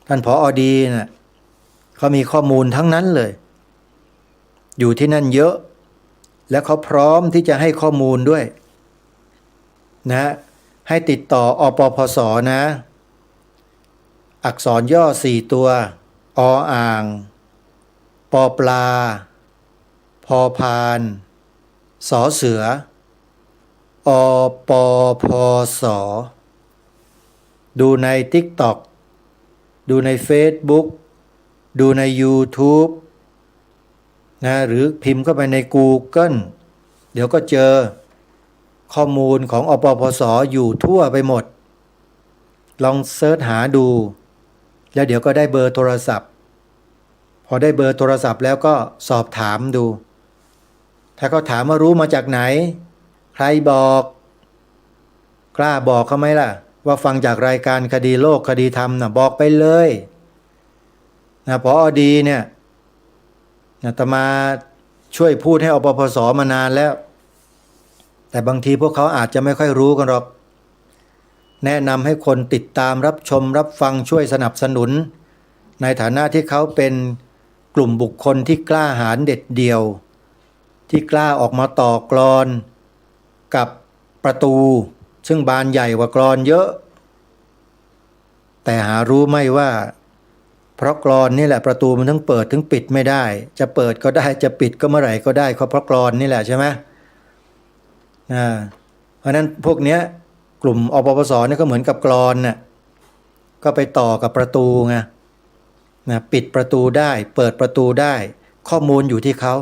ท่านผอ.ดีนะเขามีข้อมูลทั้งนั้นเลยอยู่ที่นั่นเยอะและเขาพร้อมที่จะให้ข้อมูลด้วยนะให้ติดต่ออปพส.นะอักษรย่อ4 ตัวออ่างปอปลาพอพานสอเสืออปพส.ดูใน TikTok ดูใน Facebook ดูใน YouTube นะหรือพิมพ์เข้าไปใน Google เดี๋ยวก็เจอข้อมูลของอปพส.อยู่ทั่วไปหมดลองเสิร์ชหาดูแล้วเดี๋ยวก็ได้เบอร์โทรศัพท์พอได้เบอร์โทรศัพท์แล้วก็สอบถามดูถ้าเขาถามว่ารู้มาจากไหนใครบอกกล้าบอกเขาไหมล่ะว่าฟังจากรายการคดีโลกคดีธรรมนะบอกไปเลยนะผอ.ดีเนี่ยอาตมาช่วยพูดให้อปพส.มานานแล้วแต่บางทีพวกเขาอาจจะไม่ค่อยรู้กันหรอกแนะนำให้คนติดตามรับชมรับฟังช่วยสนับสนุนในฐานะที่เขาเป็นกลุ่มบุคคลที่กล้าหาญเด็ดเดี่ยวที่กล้าออกมาต่อกลอนกับประตูซึ่งบานใหญ่กว่ากลอนเยอะแต่หารู้ไหมว่าเพราะกลอนนี่แหละประตูมันทั้งเปิดทั้งปิดไม่ได้จะเปิดก็ได้จะปิดก็เมื่อไหร่ก็ได้เพราะกลอนนี่แหละใช่ไหมเพราะนั้นพวกเนี้ยกลุ่มอปปส.นี่ก็เหมือนกับกลอนน่ะก็ไปต่อกับประตูไงนะปิดประตูได้เปิดประตูได้ข้อมูลอยู่ที่เขา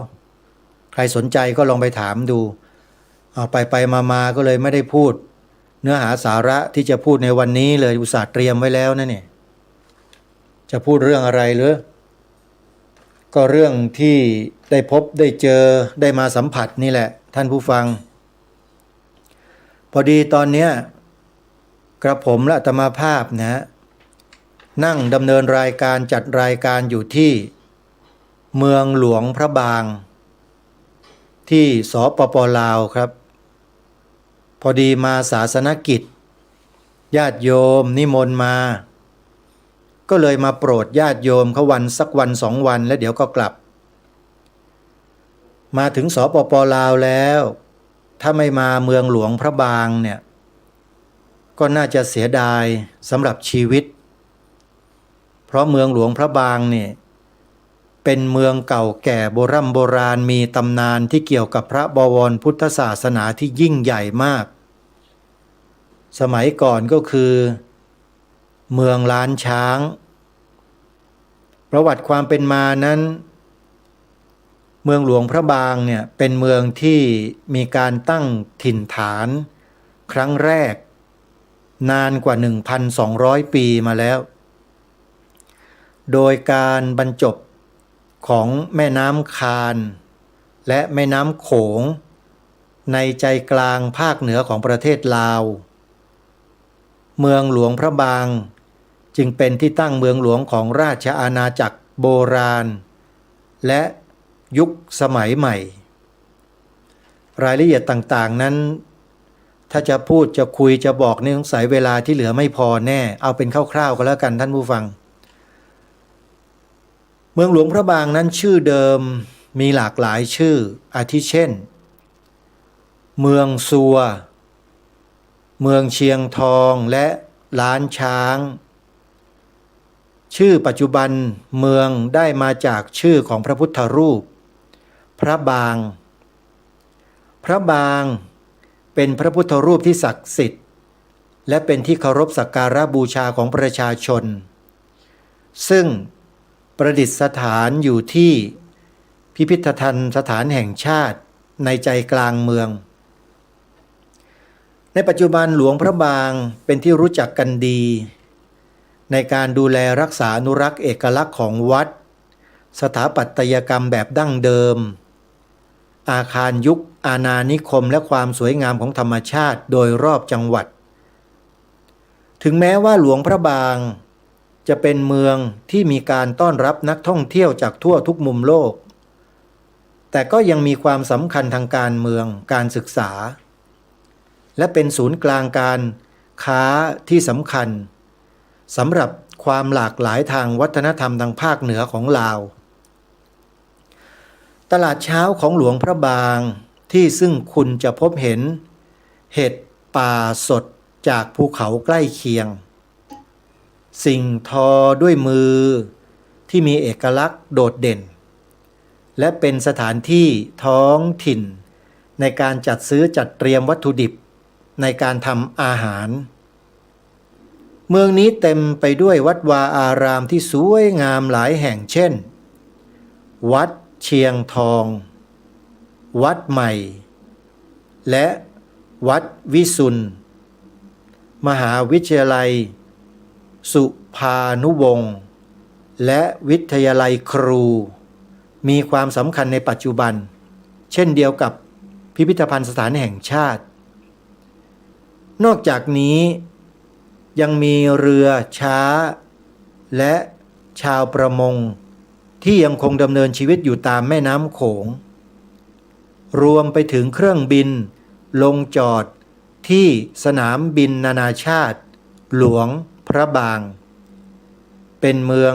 ใครสนใจก็ลองไปถามดูเอาไปมาก็เลยไม่ได้พูดเนื้อหาสาระที่จะพูดในวันนี้เลยอุตส่าห์เตรียมไว้แล้วนะเนี่ยจะพูดเรื่องอะไรหรือก็เรื่องที่ได้พบได้เจอได้มาสัมผัสนี่แหละท่านผู้ฟังพอดีตอนเนี้ยกระผมและอาตมาภาพนะนั่งดำเนินรายการจัดรายการอยู่ที่เมืองหลวงพระบางที่สปป.ลาวครับพอดีมาศาสนกิจญาติโยมนิมนต์มาก็เลยมาโปรดญาติโยมเขาวันสักวัน2 วันแล้วเดี๋ยวก็กลับ มาถึงสปป.ลาวแล้วถ้าไม่มาเมืองหลวงพระบางเนี่ยก็น่าจะเสียดายสำหรับชีวิตเพราะเมืองหลวงพระบางเนี่ยเป็นเมืองเก่าแก่โบราณมีตำนานที่เกี่ยวกับพระบวรพุทธศาสนาที่ยิ่งใหญ่มากสมัยก่อนก็คือเมืองล้านช้างประวัติความเป็นมานั้นเมืองหลวงพระบางเนี่ยเป็นเมืองที่มีการตั้งถิ่นฐานครั้งแรกนานกว่า 1,200 ปีมาแล้วโดยการบรรจบของแม่น้ำคานและแม่น้ำโขงในใจกลางภาคเหนือของประเทศลาวเมืองหลวงพระบางจึงเป็นที่ตั้งเมืองหลวงของราชอาณาจักรโบราณและยุคสมัยใหม่รายละเอียดต่างๆนั้นถ้าจะพูดจะคุยจะบอกนี่สงสัยเวลาที่เหลือไม่พอแน่เอาเป็นคร่าวๆก็แล้วกันท่านผู้ฟังเมืองหลวงพระบางนั้นชื่อเดิมมีหลากหลายชื่ออาทิเช่นเมืองซัวเมืองเชียงทองและล้านช้างชื่อปัจจุบันเมืองได้มาจากชื่อของพระพุทธรูปพระบางพระบางเป็นพระพุทธรูปที่ศักดิ์สิทธิ์และเป็นที่เคารพสักการะบูชาของประชาชนซึ่งประดิษฐานอยู่ที่พิพิธภัณฑ์สถานแห่งชาติในใจกลางเมืองในปัจจุบันหลวงพระบางเป็นที่รู้จักกันดีในการดูแลรักษาอนุรักษ์เอกลักษณ์ของวัดสถาปัตยกรรมแบบดั้งเดิมอาคารยุคอาณานิคมและความสวยงามของธรรมชาติโดยรอบจังหวัดถึงแม้ว่าหลวงพระบางจะเป็นเมืองที่มีการต้อนรับนักท่องเที่ยวจากทั่วทุกมุมโลกแต่ก็ยังมีความสำคัญทางการเมืองการศึกษาและเป็นศูนย์กลางการค้าที่สำคัญสำหรับความหลากหลายทางวัฒนธรรมทางภาคเหนือของลาวตลาดเช้าของหลวงพระบางที่ซึ่งคุณจะพบเห็นเห็ดป่าสดจากภูเขาใกล้เคียงสิ่งทอด้วยมือที่มีเอกลักษณ์โดดเด่นและเป็นสถานที่ท้องถิ่นในการจัดซื้อจัดเตรียมวัตถุดิบในการทำอาหารเมืองนี้เต็มไปด้วยวัดวาอารามที่สวยงามหลายแห่งเช่นวัดเชียงทองวัดใหม่และวัดวิสุทธ์มหาวิทยาลัยสุภานุวงศ์และวิทยาลัยครูมีความสำคัญในปัจจุบันเช่นเดียวกับพิพิธภัณฑ์สถานแห่งชาตินอกจากนี้ยังมีเรือช้าและชาวประมงที่ยังคงดำเนินชีวิตอยู่ตามแม่น้ำโขงรวมไปถึงเครื่องบินลงจอดที่สนามบินนานาชาติหลวงพระบางเป็นเมือง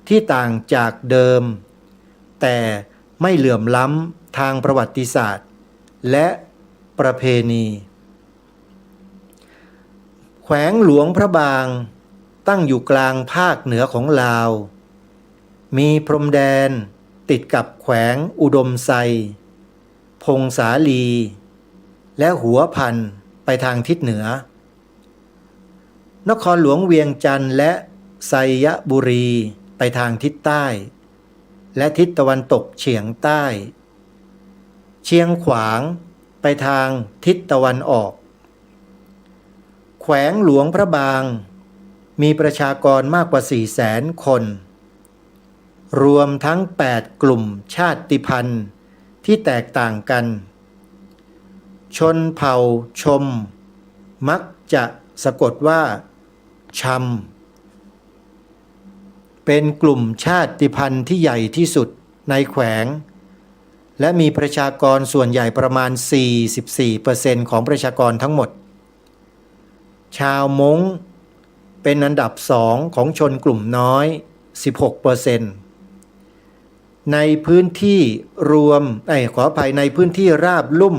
ที่ต่างจากเดิมแต่ไม่เหลื่อมล้ำทางประวัติศาสตร์และประเพณีแขวงหลวงพระบางตั้งอยู่กลางภาคเหนือของลาวมีพรมแดนติดกับแขวงอุดมไซพงสาลีและหัวพันไปทางทิศเหนือนครหลวงเวียงจันทร์และไซยบุรีไปทางทิศใต้และทิศตะวันตกเฉียงใต้เชียงขวางไปทางทิศตะวันออกแขวงหลวงพระบางมีประชากรมากกว่า 400,000 คนรวมทั้ง8กลุ่มชาติพันธุ์ที่แตกต่างกันชนเผ่าชมมักจะสะกดว่าชำเป็นกลุ่มชาติพันธุ์ที่ใหญ่ที่สุดในแขวงและมีประชากรส่วนใหญ่ประมาณ 44% ของประชากรทั้งหมดชาวม้งเป็นอันดับ2ของชนกลุ่มน้อย 16% ในพื้นที่รวมขออภัยในพื้นที่ราบลุ่ม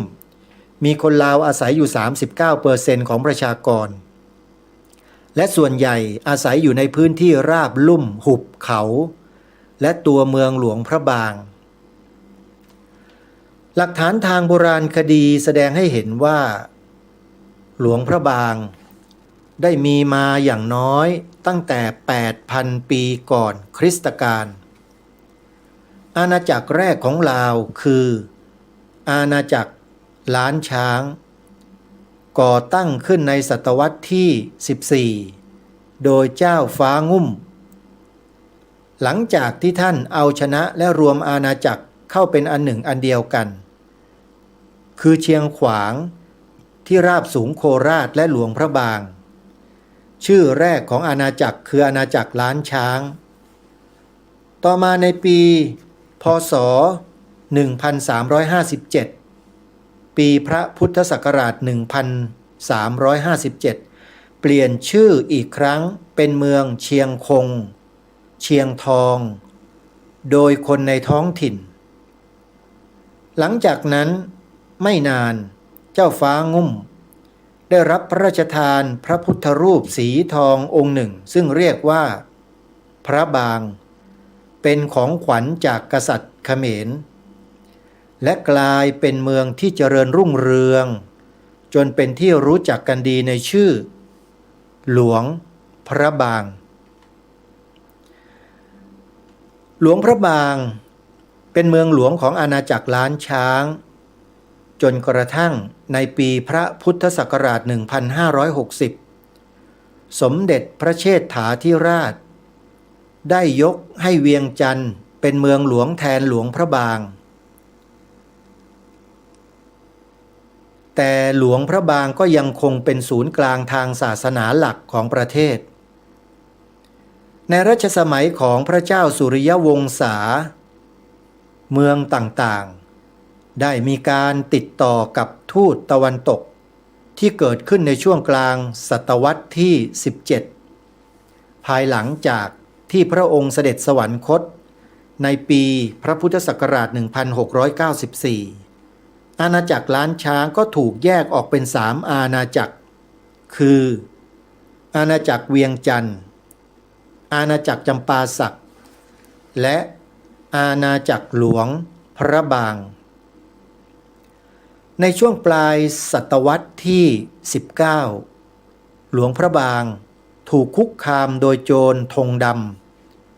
มีคนลาวอาศัยอยู่ 39% ของประชากรและส่วนใหญ่อาศัยอยู่ในพื้นที่ราบลุ่มหุบเขาและตัวเมืองหลวงพระบางหลักฐานทางโบราณคดีแสดงให้เห็นว่าหลวงพระบางได้มีมาอย่างน้อยตั้งแต่ 8,000 ปีก่อนคริสตกาลอาณาจักรแรกของลาวคืออาณาจักรล้านช้างก่อตั้งขึ้นในศตวรรษที่ 14 โดยเจ้าฟ้างุ่มหลังจากที่ท่านเอาชนะและรวมอาณาจักรเข้าเป็นอันหนึ่งอันเดียวกันคือเชียงขวางที่ราบสูงโคราชและหลวงพระบางชื่อแรกของอาณาจักรคืออาณาจักรล้านช้างต่อมาในปีพ.ศ. 1357 ปีพระพุทธศักราช 1357 เปลี่ยนชื่ออีกครั้งเป็นเมืองเชียงคงเชียงทองโดยคนในท้องถิ่นหลังจากนั้นไม่นานเจ้าฟ้างุ่มได้รับพระราชทานพระพุทธรูปสีทององค์หนึ่งซึ่งเรียกว่าพระบางเป็นของขวัญจากกษัตริย์เขมรและกลายเป็นเมืองที่เจริญรุ่งเรืองจนเป็นที่รู้จักกันดีในชื่อหลวงพระบางหลวงพระบางเป็นเมืองหลวงของอาณาจักรล้านช้างจนกระทั่งในปีพระพุทธศักราช 1560 สมเด็จพระเชษฐาธิราชได้ยกให้เวียงจันทร์เป็นเมืองหลวงแทนหลวงพระบางแต่หลวงพระบางก็ยังคงเป็นศูนย์กลางทางศาสนาหลักของประเทศในรัชสมัยของพระเจ้าสุริยวงศาเมืองต่างๆได้มีการติดต่อกับทูตตะวันตกที่เกิดขึ้นในช่วงกลางศตวรรษที่ 17 ภายหลังจากที่พระองค์เสด็จสวรรคตในปีพระพุทธศักราช 1694 อาณาจักรล้านช้างก็ถูกแยกออกเป็น 3 อาณาจักรคืออาณาจักรเวียงจันทร์อาณาจักรจำปาสักและอาณาจักรหลวงพระบางในช่วงปลายศตวรรษที่ 19 หลวงพระบางถูกคุกคามโดยโจรธงด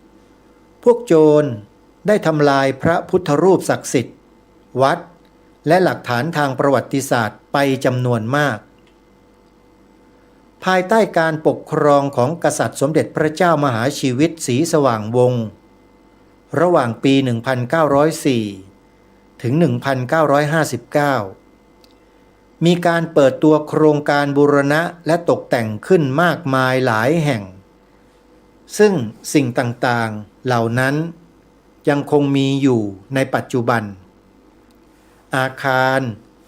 ำพวกโจรได้ทำลายพระพุทธรูปศักดิ์สิทธิ์วัดและหลักฐานทางประวัติศาสตร์ไปจำนวนมากภายใต้การปกครองของกษัตริย์สมเด็จพระเจ้ามหาชีวิตศรีสว่างวงศ์ระหว่างปี 1904 ถึง 1959 มีการเปิดตัวโครงการบูรณะและตกแต่งขึ้นมากมายหลายแห่งซึ่งสิ่งต่างๆเหล่านั้นยังคงมีอยู่ในปัจจุบันอาคาร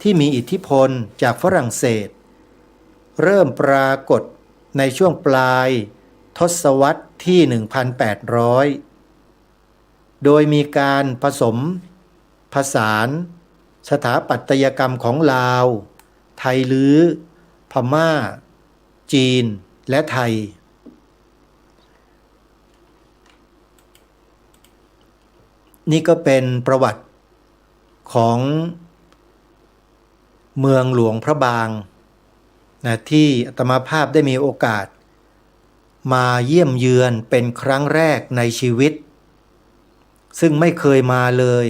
ที่มีอิทธิพลจากฝรั่งเศสเริ่มปรากฏในช่วงปลายทศวรรษที่ 1800 โดยมีการผสมผสานสถาปัตยกรรมของลาวไทยลื้อพม่าจีนและไทยนี่ก็เป็นประวัติของเมืองหลวงพระบางที่อาตมาภาพได้มีโอกาสมาเยี่ยมเยือนเป็นครั้งแรกในชีวิตซึ่งไม่เคยมาเลย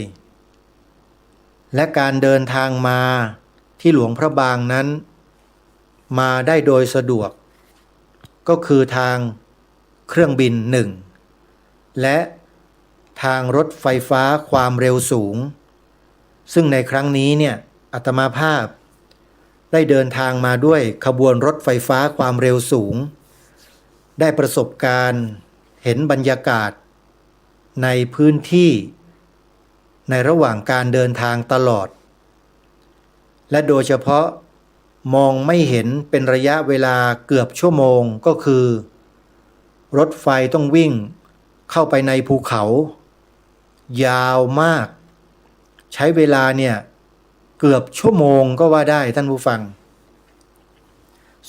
และการเดินทางมาที่หลวงพระบางนั้นมาได้โดยสะดวกก็คือทางเครื่องบิน1และทางรถไฟฟ้าความเร็วสูงซึ่งในครั้งนี้เนี่ยอาตมาภาพได้เดินทางมาด้วยขบวนรถไฟฟ้าความเร็วสูงได้ประสบการณ์เห็นบรรยากาศในพื้นที่ในระหว่างการเดินทางตลอดและโดยเฉพาะมองไม่เห็นเป็นระยะเวลาเกือบชั่วโมงก็คือรถไฟต้องวิ่งเข้าไปในภูเขา ยาวมาก ใช้เวลาเนี่ยเกือบชั่วโมงก็ว่าได้ท่านผู้ฟัง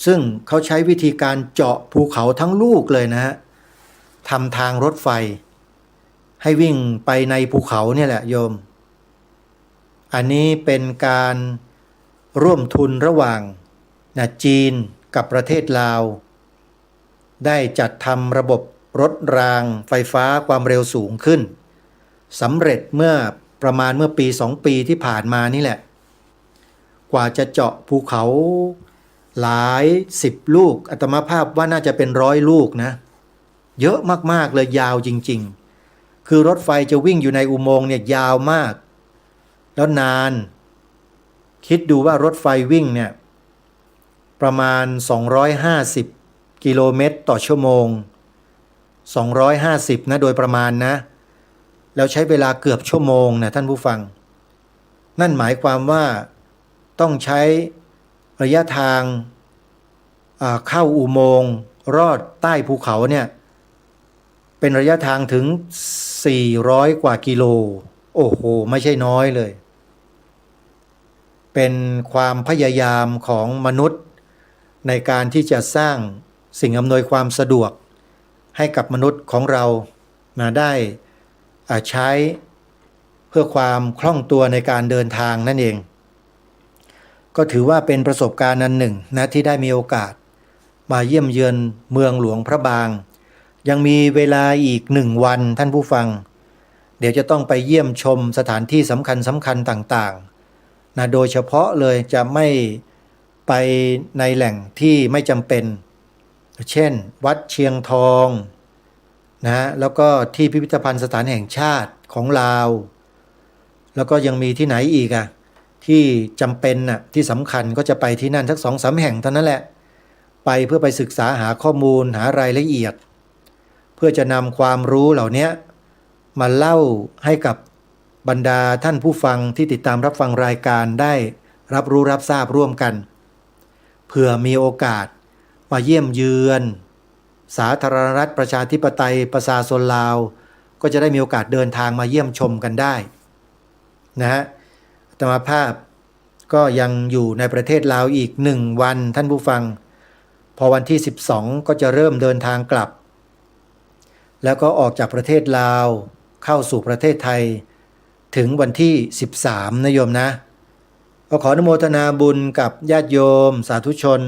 ซึ่งเขาใช้วิธีการเจาะภูเขาทั้งลูกเลยนะฮะทำทางรถไฟให้วิ่งไปในภูเขาเนี่ยแหละโยม อันนี้เป็นการร่วมทุนระหว่างจีนกับประเทศลาวได้จัดทำระบบรถรางไฟฟ้าความเร็วสูงขึ้นสำเร็จเมื่อประมาณเมื่อปี2 ปีที่ผ่านมานี่แหละกว่าจะเจาะภูเขาหลาย10 ลูกอาตมาภาพว่าน่าจะเป็น100 ลูกนะเยอะมากๆเลยยาวจริงๆคือรถไฟจะวิ่งอยู่ในอุโมงค์เนี่ยยาวมากแล้วนานคิดดูว่ารถไฟวิ่งเนี่ยประมาณ250 กิโลเมตรต่อชั่วโมง250นะโดยประมาณนะแล้วใช้เวลาเกือบชั่วโมงนะท่านผู้ฟังนั่นหมายความว่าต้องใช้ระยะทางเข้าอุโมงค์รอดใต้ภูเขาเนี่ยเป็นระยะทางถึง400 กว่ากิโลโอ้โหไม่ใช่น้อยเลยเป็นความพยายามของมนุษย์ในการที่จะสร้างสิ่งอำนวยความสะดวกให้กับมนุษย์ของเรามาได้ใช้เพื่อความคล่องตัวในการเดินทางนั่นเองก็ถือว่าเป็นประสบการณ์อันหนึ่งนะที่ได้มีโอกาสมาเยี่ยมเยือนเมืองหลวงพระบางยังมีเวลาอีก1 วันท่านผู้ฟังเดี๋ยวจะต้องไปเยี่ยมชมสถานที่สำคัญต่างๆนะโดยเฉพาะเลยจะไม่ไปในแหล่งที่ไม่จำเป็นเช่นวัดเชียงทองนะแล้วก็ที่พิพิธภัณฑ์สถานแห่งชาติของลาวแล้วก็ยังมีที่ไหนอีกที่จำเป็นที่สำคัญก็จะไปที่นั่นสัก2-3 แห่งเท่านั้นแหละไปเพื่อไปศึกษาหาข้อมูลหารายละเอียดเพื่อจะนำความรู้เหล่านี้มาเล่าให้กับบรรดาท่านผู้ฟังที่ติดตามรับฟังรายการได้รับรู้รับทราบร่วมกันเผื่อมีโอกาสมาเยี่ยมเยือนสาธารณรัฐประชาธิปไตยประชาชนลาวก็จะได้มีโอกาสเดินทางมาเยี่ยมชมกันได้นะฮะอาตมาภาพก็ยังอยู่ในประเทศลาวอีก1 วันท่านผู้ฟังพอวันที่12ก็จะเริ่มเดินทางกลับแล้วก็ออกจากประเทศลาวเข้าสู่ประเทศไทยถึงวันที่13นะโยมนะก็ขออนุโมทนาบุญกับญาติโยมสาธุชน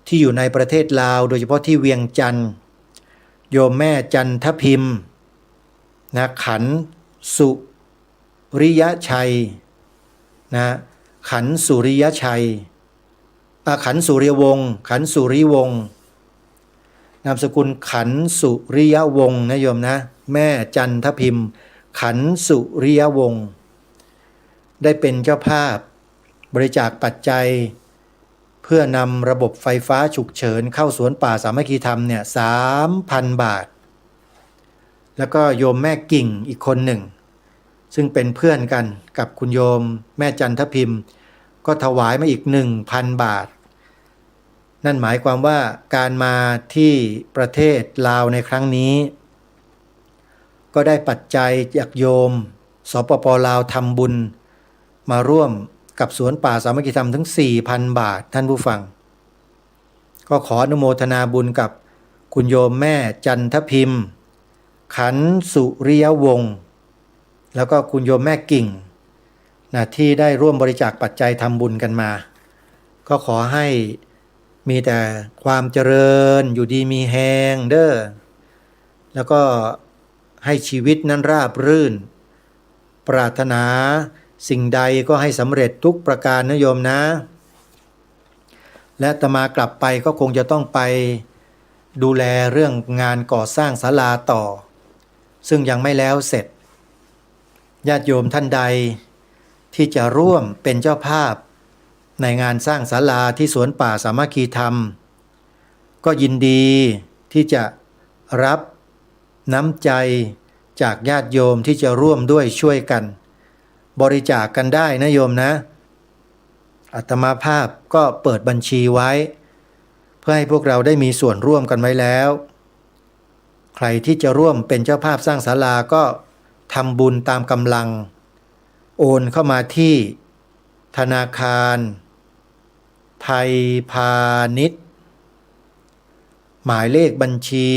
ที่อยู่ในประเทศลาวโดยเฉพาะที่เวียงจันทร์โยมแม่จันทพิมพ์นะขันสุริยชัยนะขันสุริยชัยขันสุริยวงศ์ขันสุริวงศ์นามสกุลขันสุริยวงศ์นะโยมนะแม่จันทพิมพ์ขันสุริยวงศ์ได้เป็นเจ้าภาพบริจาคปัจจัยเพื่อนำระบบไฟฟ้าฉุกเฉินเข้าสวนป่าสามัคคีธรรมเนี่ย3,000 บาทแล้วก็โยมแม่กิ่งอีกคนหนึ่งซึ่งเป็นเพื่อนกันกับคุณโยมแม่จันทพิมพ์ก็ถวายมาอีก 1,000 บาทนั่นหมายความว่าการมาที่ประเทศลาวในครั้งนี้ก็ได้ปัจจัยจากโยมสปป.ลาวทำบุญมาร่วมกับสวนป่าสามัคคีธรรมถึง 4,000 บาทท่านผู้ฟังก็ขออนุโมทนาบุญกับคุณโยมแม่จันทพิมพ์ขันสุริยวงศ์แล้วก็คุณโยมแม่กิ่งที่ได้ร่วมบริจาคปัจจัยทำบุญกันมาก็ขอให้มีแต่ความเจริญอยู่ดีมีแฮงเด้อแล้วก็ให้ชีวิตนั้นราบรื่นปรารถนาสิ่งใดก็ให้สำเร็จทุกประการนะโยมนะและอาตมากลับไปก็คงจะต้องไปดูแลเรื่องงานก่อสร้างศาลาต่อซึ่งยังไม่แล้วเสร็จญาติโยมท่านใดที่จะร่วมเป็นเจ้าภาพในงานสร้างศาลาที่สวนป่าสามัคคีธรรมก็ยินดีที่จะรับน้ำใจจากญาติโยมที่จะร่วมด้วยช่วยกันบริจาคกันได้นะโยมนะอาตมาภาพก็เปิดบัญชีไว้เพื่อให้พวกเราได้มีส่วนร่วมกันไว้แล้วใครที่จะร่วมเป็นเจ้าภาพสร้างศาลาก็ ทำบุญตามกำลังโอนเข้ามาที่ธนาคารไทยพาณิชย์หมายเลขบัญชี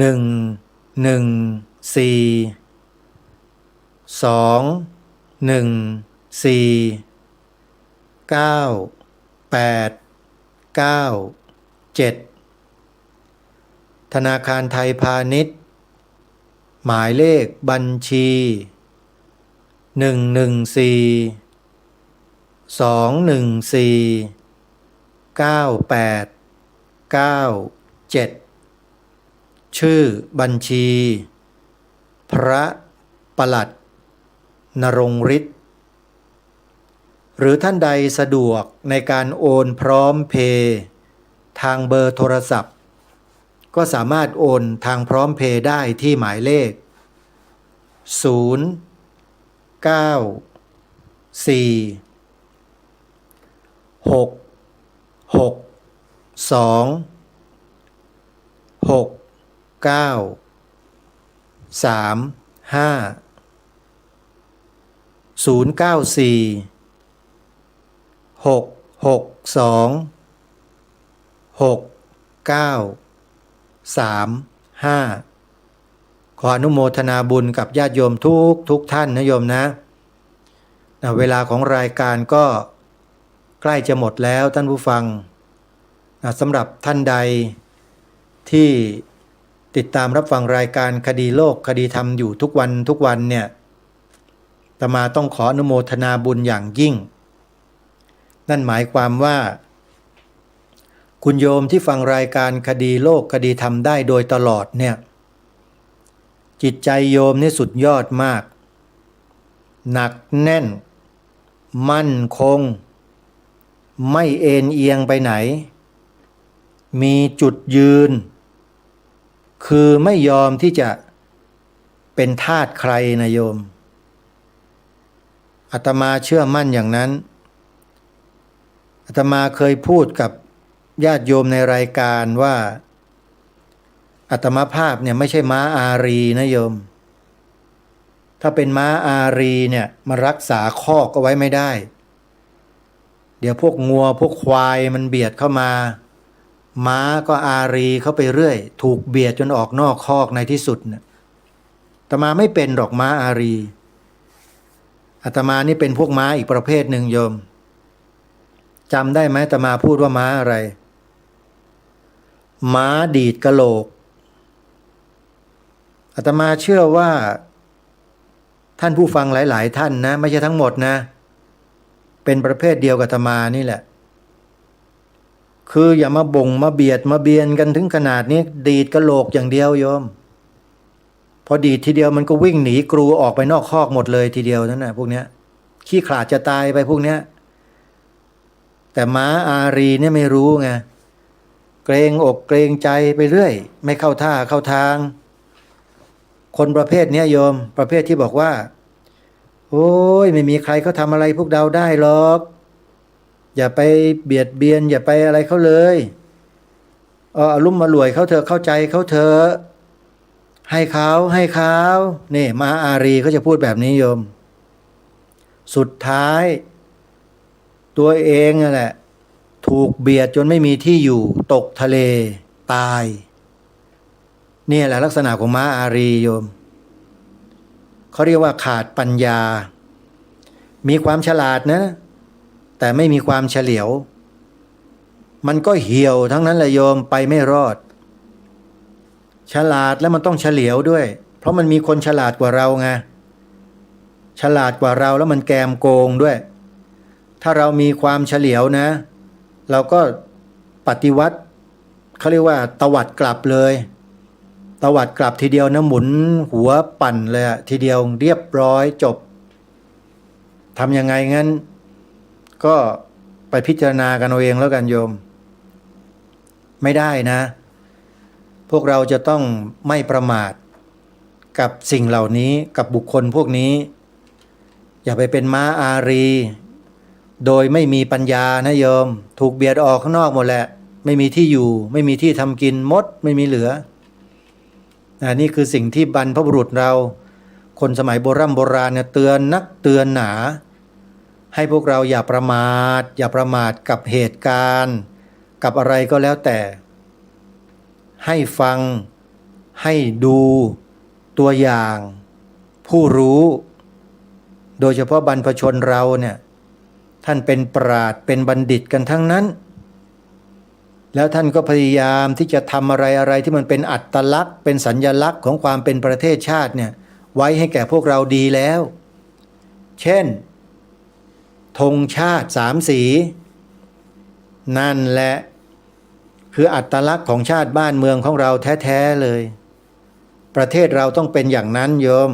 11421949897ธนาคารไทยพาณิชย์หมายเลขบัญชี114-214-9897ชื่อบัญชีพระปลัดนรงฤทธิ์หรือท่านใดสะดวกในการโอนพร้อมเพย์ทางเบอร์โทรศัพท์ก็สามารถโอนทางพร้อมเพย์ได้ที่หมายเลขขออนุโมทนาบุญกับญาติโยมทุกท่านนะโยมนะเวลาของรายการก็ใกล้จะหมดแล้วท่านผู้ฟังสำหรับท่านใดที่ติดตามรับฟังรายการคดีโลกคดีธรรมอยู่ทุกวันเนี่ยอาตมาต้องขออนุโมทนาบุญอย่างยิ่งนั่นหมายความว่าคุณโยมที่ฟังรายการคดีโลกคดีธรรมได้โดยตลอดเนี่ยจิตใจโยมนี่สุดยอดมากหนักแน่นมั่นคงไม่เอ็นเอียงไปไหนมีจุดยืนคือไม่ยอมที่จะเป็นทาสใครนะโยมอาตมาเชื่อมั่นอย่างนั้นอาตมาเคยพูดกับญาติโยมในรายการว่าอาตมาภาพเนี่ยไม่ใช่ม้าอารีนะโยมถ้าเป็นม้าอารีเนี่ยมันรักษาคอกเอาไว้ไม่ได้เดี๋ยวพวกงัวพวกควายมันเบียดเข้ามาม้าก็อารีเข้าไปเรื่อยถูกเบียดจนออกนอกคอกในที่สุดเนี่ยอาตมาไม่เป็นหรอกม้าอารีอาตมานี่เป็นพวกม้าอีกประเภทหนึ่งโยมจำได้ไหมอาตมาพูดว่าม้าอะไรม้าดีดกะโหลกอาตมาเชื่อว่าท่านผู้ฟังหลายๆท่านนะไม่ใช่ทั้งหมดนะเป็นประเภทเดียวกับอาตมานี่แหละคืออย่ามาบ่งมาเบียดมาเบียนกันถึงขนาดนี้ดีดกะโหลกอย่างเดียวโยมพอดีดทีเดียวมันก็วิ่งหนีกรูออกไปนอกคอกหมดเลยทีเดียวนั่นนะพวกเนี้ยขี้ขลาดจะตายไปพวกเนี้ยแต่ม้าอารีเนี่ยไม่รู้ไงเกรงอกเกรงใจไปเรื่อยไม่เข้าท่าเข้าทางคนประเภทนี้โยมประเภทที่บอกว่าโอ้ยไม่มีใครเขาทำอะไรพวกเราได้หรอกอย่าไปเบียดเบียนอย่าไปอะไรเขาเลยอารมณ์มารวยเขาเถอะเข้าใจเขาเถอะให้เขานี่ม้าอารีเขาจะพูดแบบนี้โยมสุดท้ายตัวเองนั่นแหละถูกเบียดจนไม่มีที่อยู่ตกทะเลตายนี่แหละลักษณะของม้าอารีโยมเขาเรียกว่าขาดปัญญามีความฉลาดนะแต่ไม่มีความเฉลียวมันก็เหี่ยวทั้งนั้นแหละโยมไปไม่รอดฉลาดแล้วมันต้องเฉลียวด้วยเพราะมันมีคนฉลาดกว่าเราไงฉลาดกว่าเราแล้วมันแกมโกงด้วยถ้าเรามีความเฉลียวนะเราก็ปฏิวัติเขาเรียกว่าตวัดกลับเลยตวัดกลับทีเดียวนะหมุนหัวปั่นเลยทีเดียวเรียบร้อยจบทำยังไงงั้นก็ไปพิจารณากันเอาเองแล้วกันโยมไม่ได้นะพวกเราจะต้องไม่ประมาทกับสิ่งเหล่านี้กับบุคคลพวกนี้อย่าไปเป็นม้าอารีโดยไม่มีปัญญานะโยมถูกเบียดออกข้างนอกหมดแหละไม่มีที่อยู่ไม่มีที่ทำกินมดไม่มีเหลือ นี่คือสิ่งที่บรรพบุรุษเราคนสมัยโบราณเนี่ยเตือนนักเตือนหนาให้พวกเราอย่าประมาทกับเหตุการณ์กับอะไรก็แล้วแต่ให้ฟังให้ดูตัวอย่างผู้รู้โดยเฉพาะบรรพชนเราเนี่ยท่านเป็นปราชญ์เป็นบัณฑิตกันทั้งนั้นแล้วท่านก็พยายามที่จะทำอะไรที่มันเป็นอัตลักษณ์เป็นสัญลักษณ์ของความเป็นประเทศชาติเนี่ยไว้ให้แก่พวกเราดีแล้วเช่นธงชาติ3 สีนั่นแหละคืออัตลักษณ์ของชาติบ้านเมืองของเราแท้ๆเลยประเทศเราต้องเป็นอย่างนั้นโยม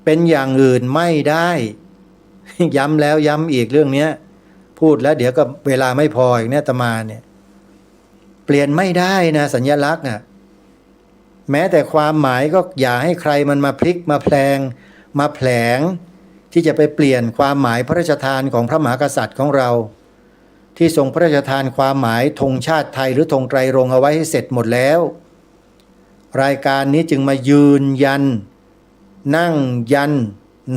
เป็นอย่างอื่นไม่ได้ ย้ำแล้วย้ำอีกเรื่องนี้พูดแล้วเดี๋ยวก็เวลาไม่พออีกเนี่ยอาตมาเนี่ยเปลี่ยนไม่ได้นะสัญลักษณ์น่ะแม้แต่ความหมายก็อย่าให้ใครมันมาพลิกมาแพลงมาแผลงที่จะไปเปลี่ยนความหมายพระราชทานของพระมหากษัตริย์ของเราที่ทรงพระราชทานความหมายธงชาติไทยหรือธงไตรรงค์เอาไว้ให้เสร็จหมดแล้วรายการนี้จึงมายืนยันนั่งยัน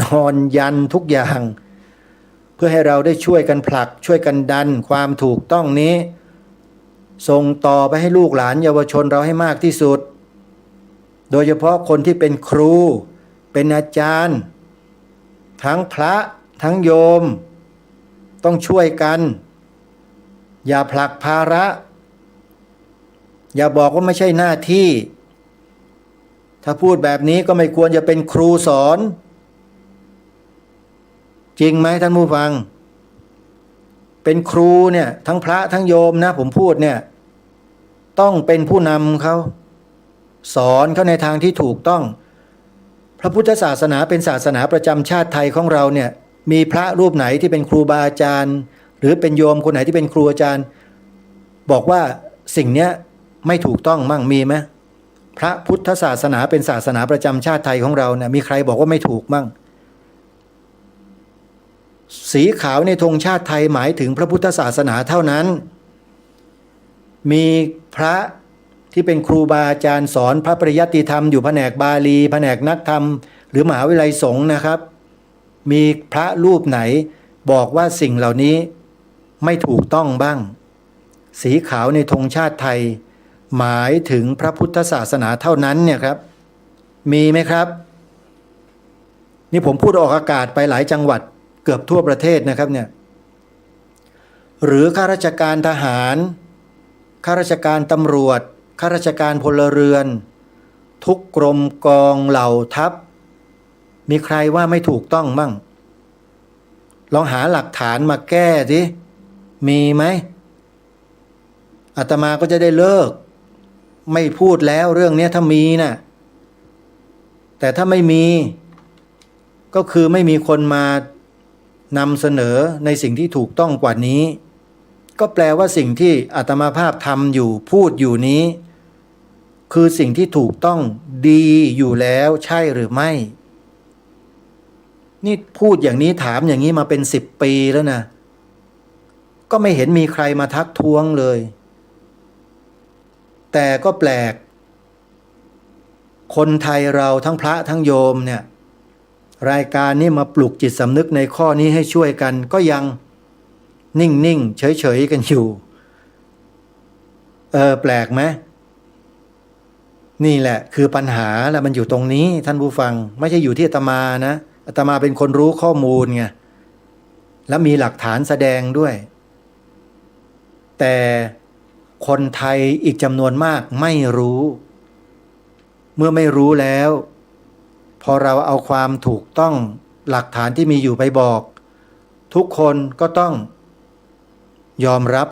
นอนยันทุกอย่างเพื่อให้เราได้ช่วยกันผลักช่วยกันดันความถูกต้องนี้ส่งต่อไปให้ลูกหลานเยาวชนเราให้มากที่สุดโดยเฉพาะคนที่เป็นครูเป็นอาจารย์ทั้งพระทั้งโยมต้องช่วยกันอย่าผลักภาระอย่าบอกว่าไม่ใช่หน้าที่ถ้าพูดแบบนี้ก็ไม่ควรจะเป็นครูสอนจริงไหมท่านผู้ฟังเป็นครูเนี่ยทั้งพระทั้งโยมนะผมพูดเนี่ยต้องเป็นผู้นำเขาสอนเขาในทางที่ถูกต้องพระพุทธศาสนาเป็นศาสนาประจำชาติไทยของเราเนี่ยมีพระรูปไหนที่เป็นครูบาอาจารย์หรือเป็นโยมคนไหนที่เป็นครูอาจารย์บอกว่าสิ่งเนี้ยไม่ถูกต้องมั่งมีไหมพระพุทธศาสนาเป็นศาสนาประจำชาติไทยของเราเนี่ยมีใครบอกว่าไม่ถูกมั่งสีขาวในธงชาติไทยหมายถึงพระพุทธศาสนาเท่านั้นมีพระที่เป็นครูบาอาจารย์สอนพระปริยัติธรรมอยู่แผนกบาลีแผนกนักธรรมหรือมหาวิทยาลัยสงฆ์นะครับมีพระรูปไหนบอกว่าสิ่งเหล่านี้ไม่ถูกต้องบ้างสีขาวในธงชาติไทยหมายถึงพระพุทธศาสนาเท่านั้นเนี่ยครับมีไหมครับนี่ผมพูดออกอากาศไปหลายจังหวัดเกือบทั่วประเทศนะครับเนี่ยหรือข้าราชการทหารข้าราชการตำรวจข้าราชการพลเรือนทุกกรมกองเหล่าทัพมีใครว่าไม่ถูกต้องมั่งลองหาหลักฐานมาแก้สิมีไหมอาตมาก็จะได้เลิกไม่พูดแล้วเรื่องนี้ถ้ามีน่ะแต่ถ้าไม่มีก็คือไม่มีคนมานำเสนอในสิ่งที่ถูกต้องกว่านี้ก็แปลว่าสิ่งที่อาตมาภาพทำอยู่พูดอยู่นี้คือสิ่งที่ถูกต้องดีอยู่แล้วใช่หรือไม่นี่พูดอย่างนี้ถามอย่างนี้มาเป็น10 ปีแล้วนะก็ไม่เห็นมีใครมาทักท้วงเลยแต่ก็แปลกคนไทยเราทั้งพระทั้งโยมเนี่ยรายการนี้มาปลุกจิตสำนึกในข้อนี้ให้ช่วยกันก็ยังนิ่งๆเฉยๆกันอยู่แปลกไหมนี่แหละคือปัญหาแล้วมันอยู่ตรงนี้ท่านผู้ฟังไม่ใช่อยู่ที่อาตมานะอาตมาเป็นคนรู้ข้อมูลไงและมีหลักฐานแสดงด้วยแต่คนไทยอีกจำนวนมากไม่รู้เมื่อไม่รู้แล้วพอเราเอาความถูกต้องหลักฐานที่มีอยู่ไปบอกทุกคนก็ต้องยอมรับ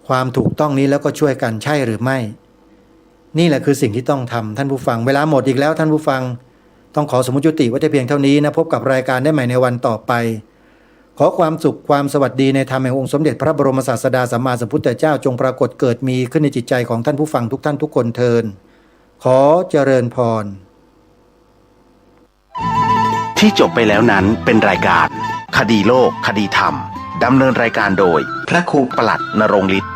ความถูกต้องนี้แล้วก็ช่วยกันใช่หรือไม่นี่แหละคือสิ่งที่ต้องทำท่านผู้ฟังเวลาหมดอีกแล้วท่านผู้ฟังต้องขอสมมุติยุติไว้แต่เพียงเท่านี้นะพบกับรายการได้ใหม่ในวันต่อไปขอความสุขความสวัสดีในธรรมแห่งองค์สมเด็จพระบรมศาสดาสัมมาสัมพุทธเจ้าจงปรากฏเกิดมีขึ้นในจิตใจของท่านผู้ฟังทุกท่านทุกคนเทินขอเจริญพรที่จบไปแล้วนั้นเป็นรายการคดีโลกคดีธรรมดำเนินรายการโดยพระครูประหลัดนรงค์ฤทธิ์